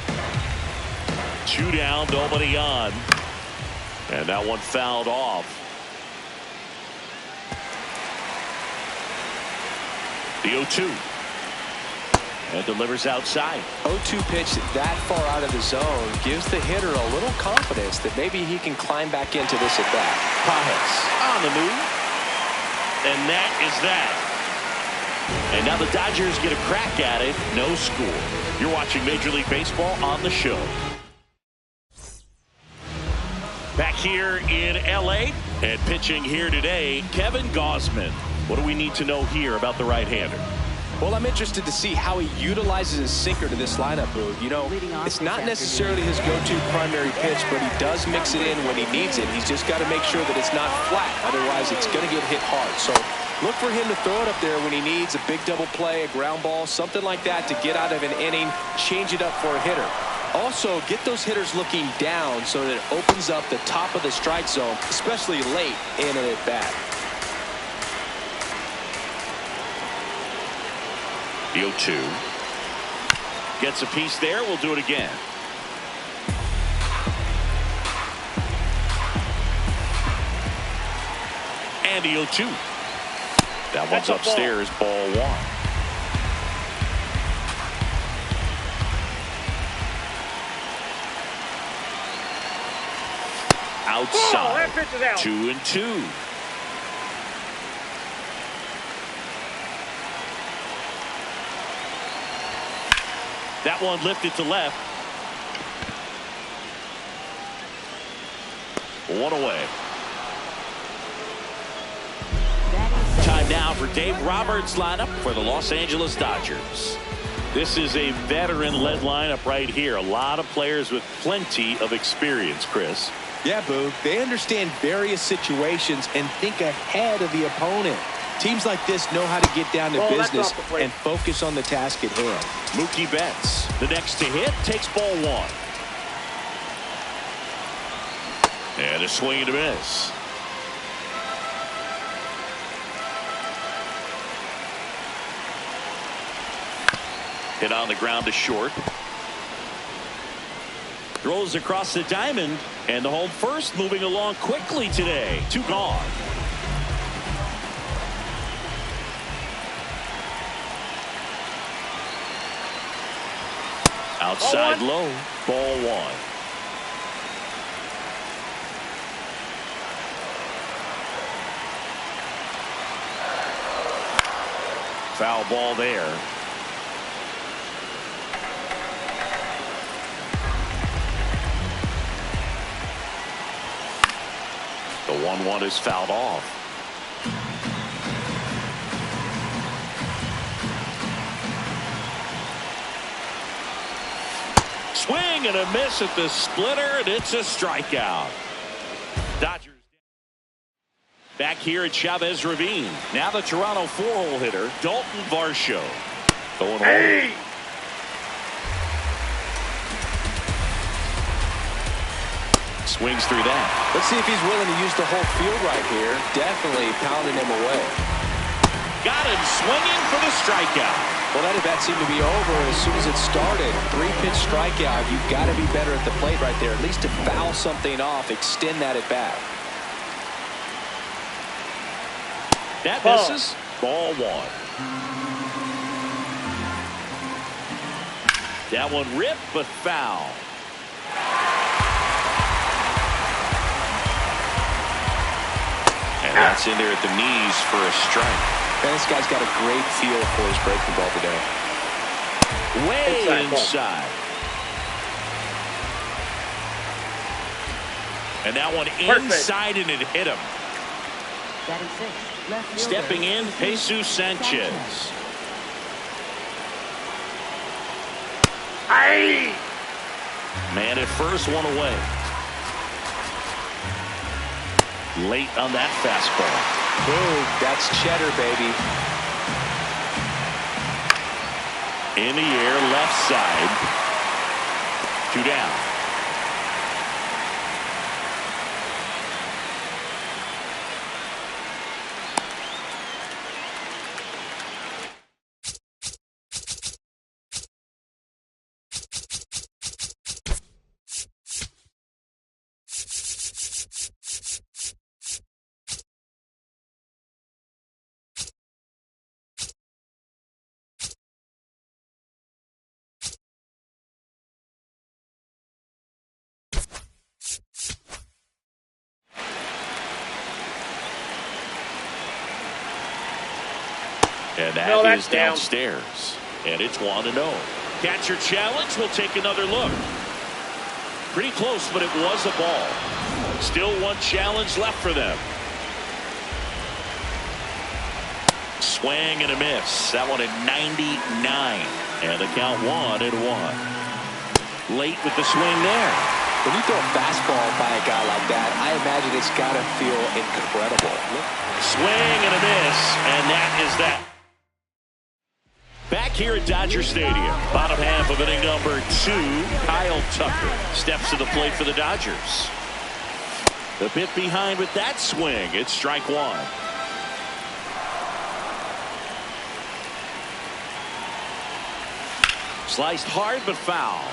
Speaker 1: 2 down, nobody on. And that one fouled off. The 0-2. And delivers outside.
Speaker 2: 0-2 pitch that far out of the zone gives the hitter a little confidence that maybe he can climb back into this at bat.
Speaker 1: Pajes on the move. And that is that. And now the Dodgers get a crack at it. No score. You're watching Major League Baseball on the show. Back here in L.A. and pitching here today, Kevin Gausman. What do we need to know here about the right-hander?
Speaker 2: Well, I'm interested to see how he utilizes his sinker to this lineup, Boog. You know, it's not necessarily his go-to primary pitch, but he does mix it in when he needs it. He's just got to make sure that it's not flat. Otherwise, it's going to get hit hard. So look for him to throw it up there when he needs a big double play, a ground ball, something like that to get out of an inning, change it up for a hitter. Also, get those hitters looking down so that it opens up the top of the strike zone, especially late in an at-bat.
Speaker 1: The 0-2. Gets a piece there. We'll do it again. And the 0-2. That one's upstairs. Ball 1. Outside. 2-2. That one lifted to left. 1 away. Time now for Dave Roberts' lineup for the Los Angeles Dodgers. This is a veteran-led lineup right here. A lot of players with plenty of experience, Chris.
Speaker 2: Yeah, Boog. They understand various situations and think ahead of the opponent. Teams like this know how to get down to business and focus on the task at hand.
Speaker 1: Mookie Betts, the next to hit, takes ball 1. And a swing and a miss. Hit on the ground to short. Throws across the diamond, and the home first moving along quickly today. 2 gone. Outside low, ball 1. Foul ball there. The 1-1 is fouled off. Swing and a miss at the splitter, and it's a strikeout. Dodgers back here at Chavez Ravine. Now the Toronto 4-hole hitter, Dalton Varsho. Going home. Swings through that.
Speaker 2: Let's see if he's willing to use the whole field right here. Definitely pounding him away.
Speaker 1: Got him swinging for the strikeout.
Speaker 2: Well, that at-bat seemed to be over as soon as it started. 3-pitch strikeout. You've got to be better at the plate right there, at least to foul something off, extend that at-bat.
Speaker 1: That misses. Ball 1. That one ripped, but foul. And that's in there at the knees for a strike.
Speaker 2: And this guy's got a great feel for his breaking ball today.
Speaker 1: Way inside. And that one inside, and it hit him. Stepping in, Jesus Sanchez.
Speaker 3: Aye.
Speaker 1: Man at first, one away. Late on that fastball.
Speaker 2: Boom, that's cheddar, baby.
Speaker 1: In the air, left side. 2 down. And that is downstairs. And it's 1-0. Catcher challenge. Will take another look. Pretty close, but it was a ball. Still one challenge left for them. Swing and a miss. That one at 99. And the count 1-1. Late with the swing there.
Speaker 2: When you throw a fastball by a guy like that, I imagine it's got to feel incredible.
Speaker 1: Swing and a miss. And that is that. Back here at Dodger Stadium, bottom half of inning number 2, Kyle Tucker steps to the plate for the Dodgers. A bit behind with that swing. It's strike 1. Sliced hard but foul.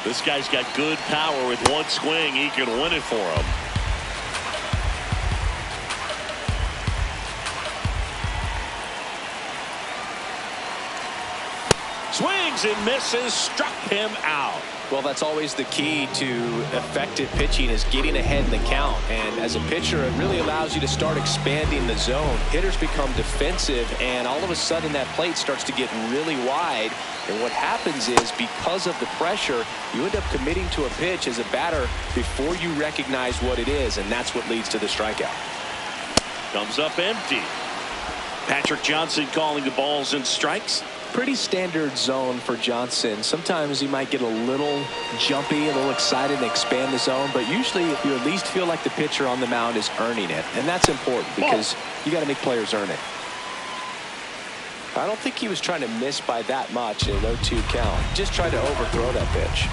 Speaker 1: This guy's got good power. With one swing, he can win it for him. Swings and misses, struck him out.
Speaker 2: Well, that's always the key to effective pitching, is getting ahead in the count. And as a pitcher, it really allows you to start expanding the zone. Hitters become defensive, and all of a sudden that plate starts to get really wide. And what happens is, because of the pressure, you end up committing to a pitch as a batter before you recognize what it is, and that's what leads to the strikeout.
Speaker 1: Comes up empty. Patrick Johnson calling the balls and strikes.
Speaker 2: Pretty standard zone for Johnson. Sometimes he might get a little jumpy, a little excited and expand the zone, but usually you at least feel like the pitcher on the mound is earning it, and that's important because you got to make players earn it. I don't think he was trying to miss by that much in an 0-2 count. Just tried to overthrow that pitch.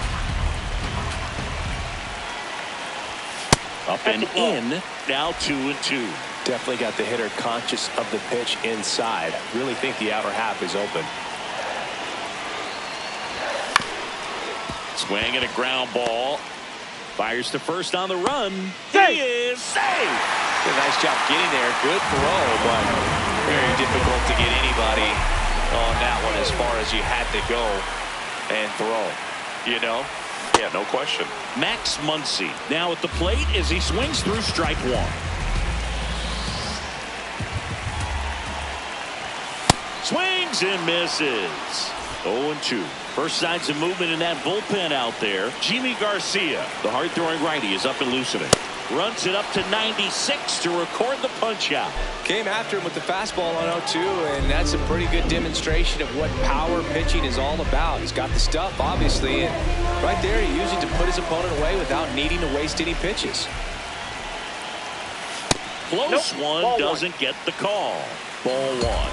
Speaker 1: Up and in, now 2-2.
Speaker 2: Definitely got the hitter conscious of the pitch inside. Really think the outer half is open.
Speaker 1: Swing and a ground ball. Fires to first on the run. He is safe.
Speaker 2: Did a nice job getting there. Good throw, but very difficult to get anybody on that one as far as you had to go and throw. You know? Yeah, no question.
Speaker 1: Max Muncy now at the plate as he swings through strike 1. Swings and misses. 0-2. First signs of movement in that bullpen out there. Jimmy Garcia, the hard-throwing righty, is up and loosening. Runs it up to 96 to record the punch-out.
Speaker 2: Came after him with the fastball on 0-2, and that's a pretty good demonstration of what power pitching is all about. He's got the stuff, obviously, and right there he used it to put his opponent away without needing to waste any pitches.
Speaker 1: Close one, doesn't get the call. Ball 1.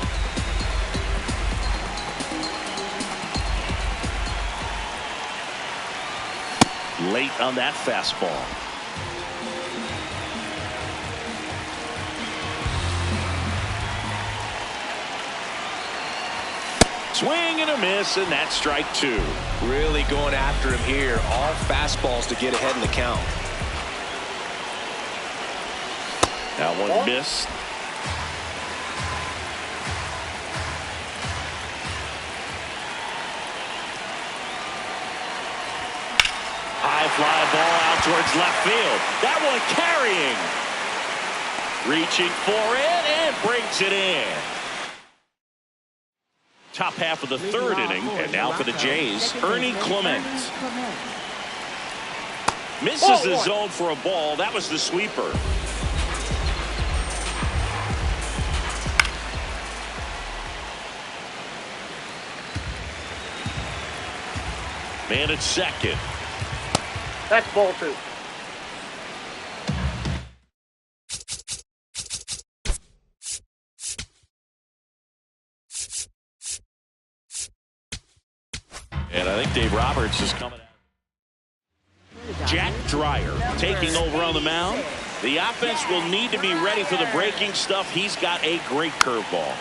Speaker 1: Late on that fastball. Swing and a miss, and that's strike 2.
Speaker 2: Really going after him here. All fastballs to get ahead in the count.
Speaker 1: That one missed. High fly ball out towards left field. That one carrying. Reaching for it and brings it in. Top half of the third inning, and now for the Jays, Ernie Clement. Misses the zone for a ball. That was the sweeper. And it's second.
Speaker 3: That's ball 2.
Speaker 1: And I think Dave Roberts is coming out. Jack Dreyer taking over on the mound. The offense will need to be ready for the breaking stuff. He's got a great curveball.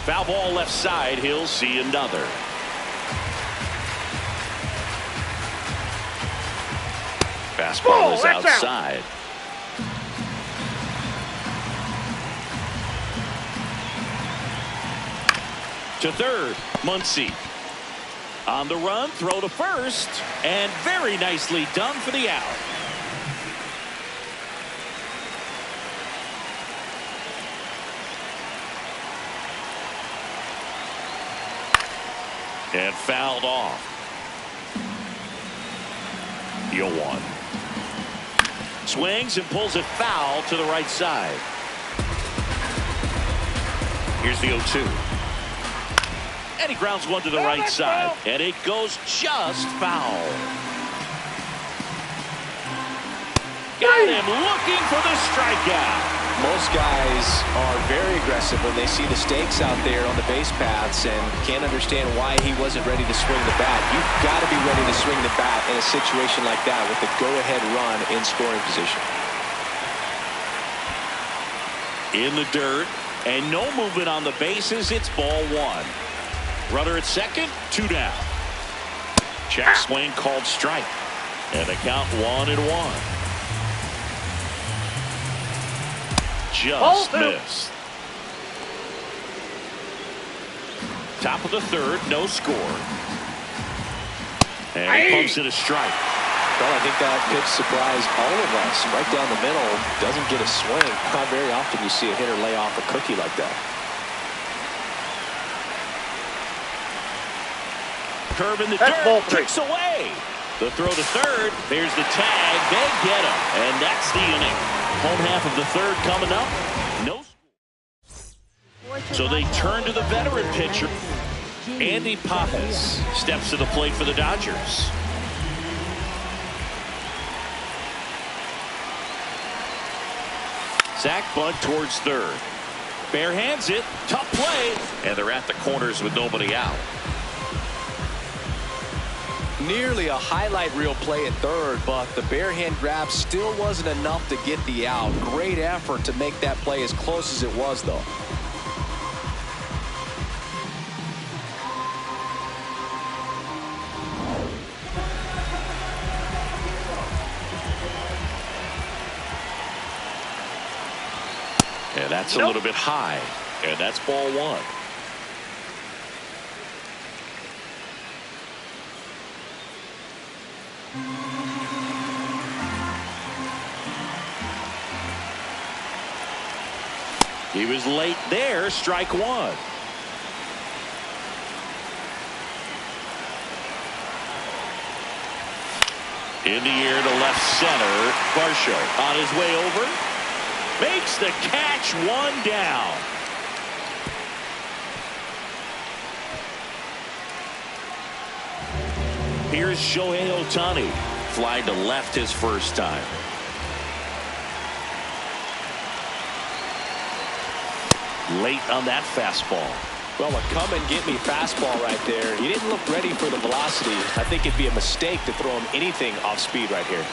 Speaker 1: Foul ball left side. He'll see another. Fastball is outside. To third, Muncy. On the run, throw to first, and very nicely done for the out. And fouled off. 0-1. Swings and pulls it foul to the right side. Here's the 0-2. And he grounds one to the right side. And it goes just foul. Got him looking for the strikeout.
Speaker 2: Most guys are very aggressive when they see the stakes out there on the base paths and can't understand why he wasn't ready to swing the bat. You've got to be ready to swing the bat in a situation like that with the go-ahead run in scoring position.
Speaker 1: In the dirt, and no movement on the bases. It's ball 1. Runner at second, 2 down. Check swing called strike. And the count 1-1. Just missed. Top of the third, no score. And he pumps it a strike.
Speaker 2: Well, I think that pitch surprised all of us. Right down the middle, doesn't get a swing. Not very often you see a hitter lay off a cookie like that.
Speaker 1: Curve in the dirt, kicks away. The throw to third. There's the tag. They get him. And that's the inning. Home half of the third coming up. No. So they turn to the veteran pitcher. Andy Pajes steps to the plate for the Dodgers. Zach bunt towards third. Bare hands it. Tough play. And they're at the corners with nobody out.
Speaker 2: Nearly a highlight reel play at third, but the bare hand grab still wasn't enough to get the out. Great effort to make that play as close as it was, though.
Speaker 1: And that's a little bit high. And that's ball 1. He was late there, strike 1. In the air to left center. Varsho on his way over. Makes the catch, 1 down. Here's Shohei Ohtani. Flying to left his first time. Late on that fastball.
Speaker 2: Well, a come and get me fastball right there. He didn't look ready for the velocity. I think it'd be a mistake to throw him anything off speed right here.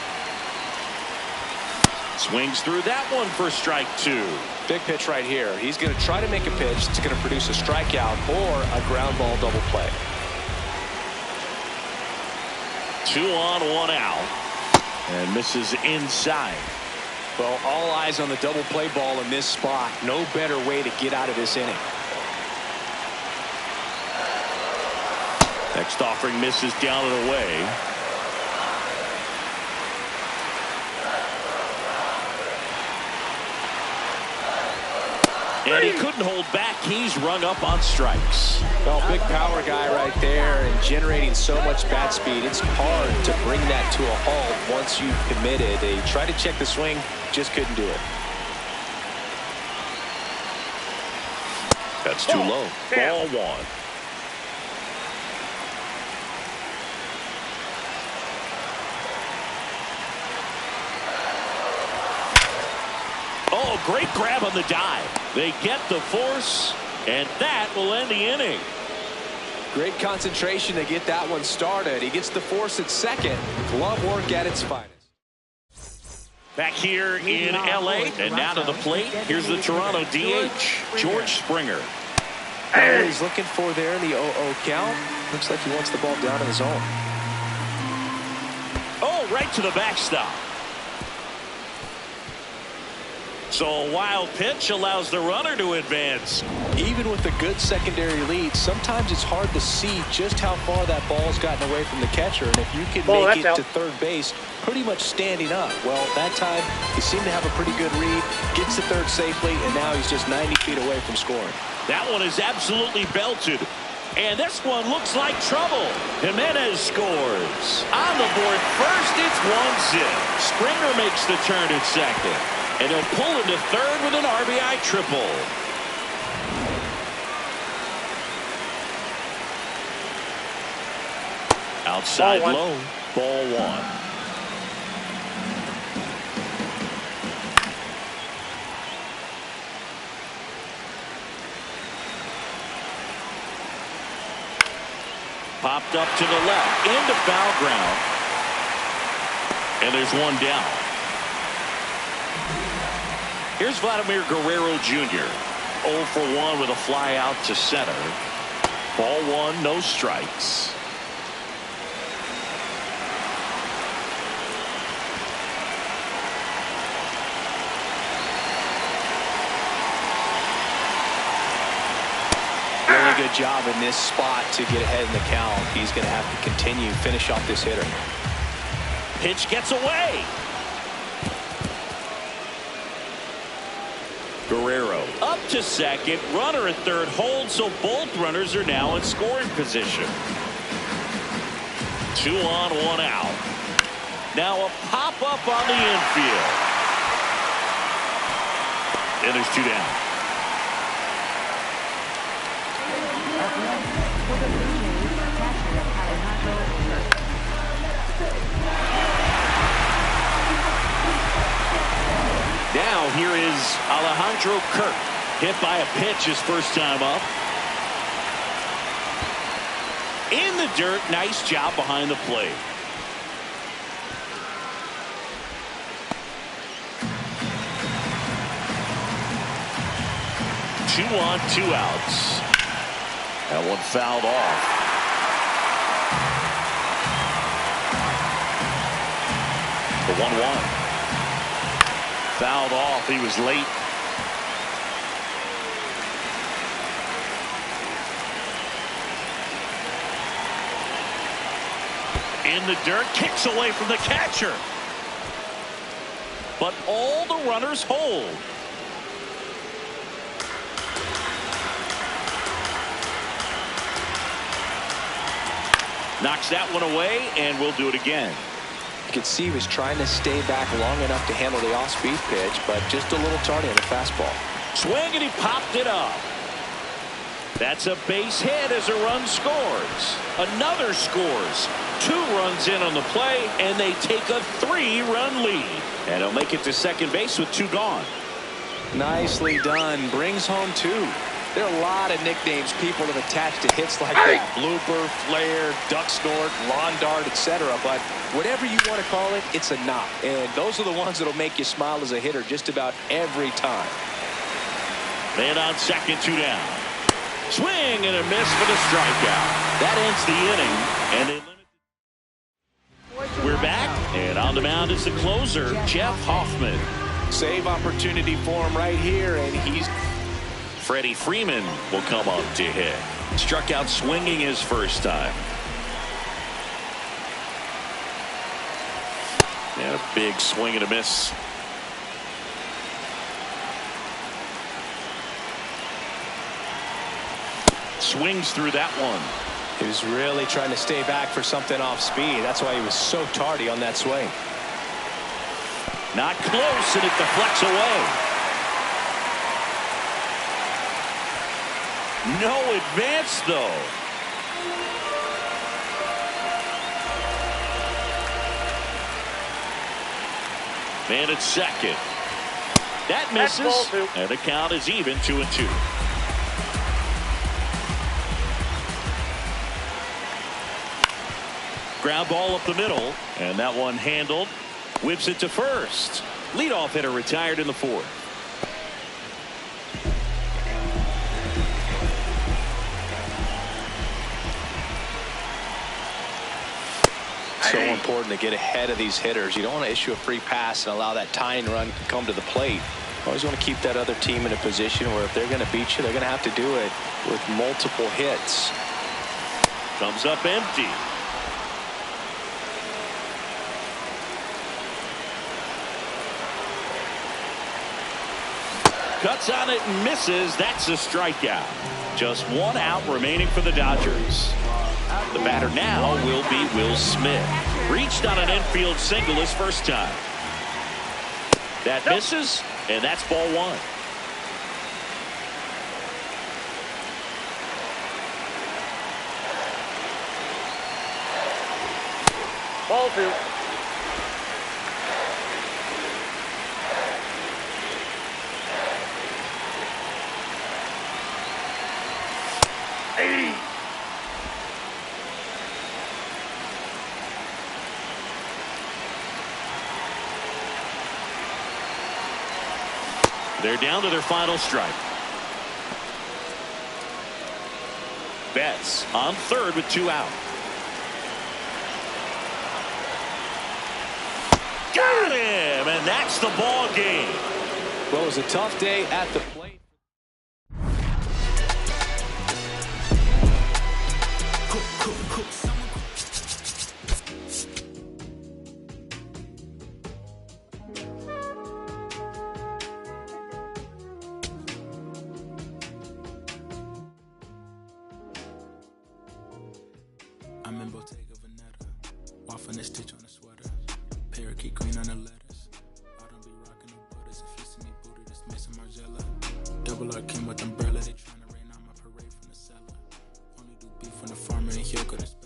Speaker 1: Swings through that one for strike 2.
Speaker 2: Big pitch right here. He's going to try to make a pitch that's going to produce a strikeout or a ground ball double play.
Speaker 1: 2 on, 1 out. And misses inside.
Speaker 2: Well, all eyes on the double play ball in this spot. No better way to get out of this inning.
Speaker 1: Next offering misses down and away. And he couldn't hold back. He's rung up on strikes.
Speaker 2: Well, big power guy right there and generating so much bat speed. It's hard to bring that to a halt once you've committed. They tried to check the swing, just couldn't do it.
Speaker 1: That's too low. Ball one. Oh, great grab on the dive. They get the force, and that will end the inning.
Speaker 2: Great concentration to get that one started. He gets the force at second. Glove work at its finest.
Speaker 1: Back here in L.A. and now to the plate. Here's the Toronto DH, George Springer.
Speaker 2: He's looking for there in the 0-0 count. Looks like he wants the ball down in the zone.
Speaker 1: Oh, right to the backstop. So a wild pitch allows the runner to advance.
Speaker 2: Even with a good secondary lead, sometimes it's hard to see just how far that ball's gotten away from the catcher. And if you can make it to third base pretty much standing up, well, that time he seemed to have a pretty good read, gets to third safely, and now he's just 90 feet away from scoring.
Speaker 1: That one is absolutely belted. And this one looks like trouble. Jimenez scores. On the board first, it's 1-0. Springer makes the turn at second. And he'll pull into third with an RBI triple. Outside low, ball one. Popped up to the left, into foul ground. And there's one down. Here's Vladimir Guerrero Jr. 0 for 1 with a fly out to center. Ball one, no strikes.
Speaker 2: Really good job in this spot to get ahead in the count. He's going to have to continue, finish off this hitter.
Speaker 1: Pitch gets away. Guerrero up to second, runner at third holds, so both runners are now in scoring position. 2 on, 1 out. Now a pop up on the infield. And there's 2 down. Now here is Alejandro Kirk, hit by a pitch his first time up. In the dirt, nice job behind the plate. Two on, 2 outs. That one fouled off. The 1-1. Fouled off. He was late. In the dirt, kicks away from the catcher. But all the runners hold. Knocks that one away, and we'll do it again.
Speaker 2: You could see he was trying to stay back long enough to handle the off-speed pitch, but just a little tardy on the fastball.
Speaker 1: Swing, and he popped it up. That's a base hit as a run scores. Another scores. 2 runs in on the play, and they take a 3-run lead. And he'll make it to second base with 2 gone.
Speaker 2: Nicely done. Brings home 2. There are a lot of nicknames people have attached to hits like that. Blooper, flare, duck snort, lawn dart, etc. But whatever you want to call it, it's a knock. And those are the ones that'll make you smile as a hitter just about every time.
Speaker 1: Man on second, 2 down. Swing and a miss for the strikeout. That ends the inning. And we're back. And on the mound is the closer, Jeff Hoffman.
Speaker 2: Save opportunity for him right here, and he's...
Speaker 1: Freddie Freeman will come up to hit. Struck out swinging his first time. And a big swing and a miss. Swings through that one.
Speaker 2: He was really trying to stay back for something off speed. That's why he was so tardy on that swing.
Speaker 1: Not close, and it deflects away. No advance, though. Man at second. That misses. And the count is even 2-2. Ground ball up the middle. And that one handled. Whips it to first. Leadoff hitter retired in the fourth.
Speaker 2: So important to get ahead of these hitters. You don't want to issue a free pass and allow that tying run to come to the plate. Always want to keep that other team in a position where if they're going to beat you, they're going to have to do it with multiple hits.
Speaker 1: Comes up empty. Cuts on it and misses. That's a strikeout. Just one out remaining for the Dodgers. The batter now will be Will Smith. Reached on an infield single his first time. That misses, and that's ball one.
Speaker 3: Ball two.
Speaker 1: They're down to their final strike. Betts on third with 2 out. Got him, and that's the ball game.
Speaker 2: Well, it was a tough day at the plate.
Speaker 5: I'm in Bottega Veneta, waffling a stitch on a sweater, parakeet green on the letters. I don't be rocking no butters. If you see me booted, it's Mason Margiela. Double R Kim with umbrella, they try.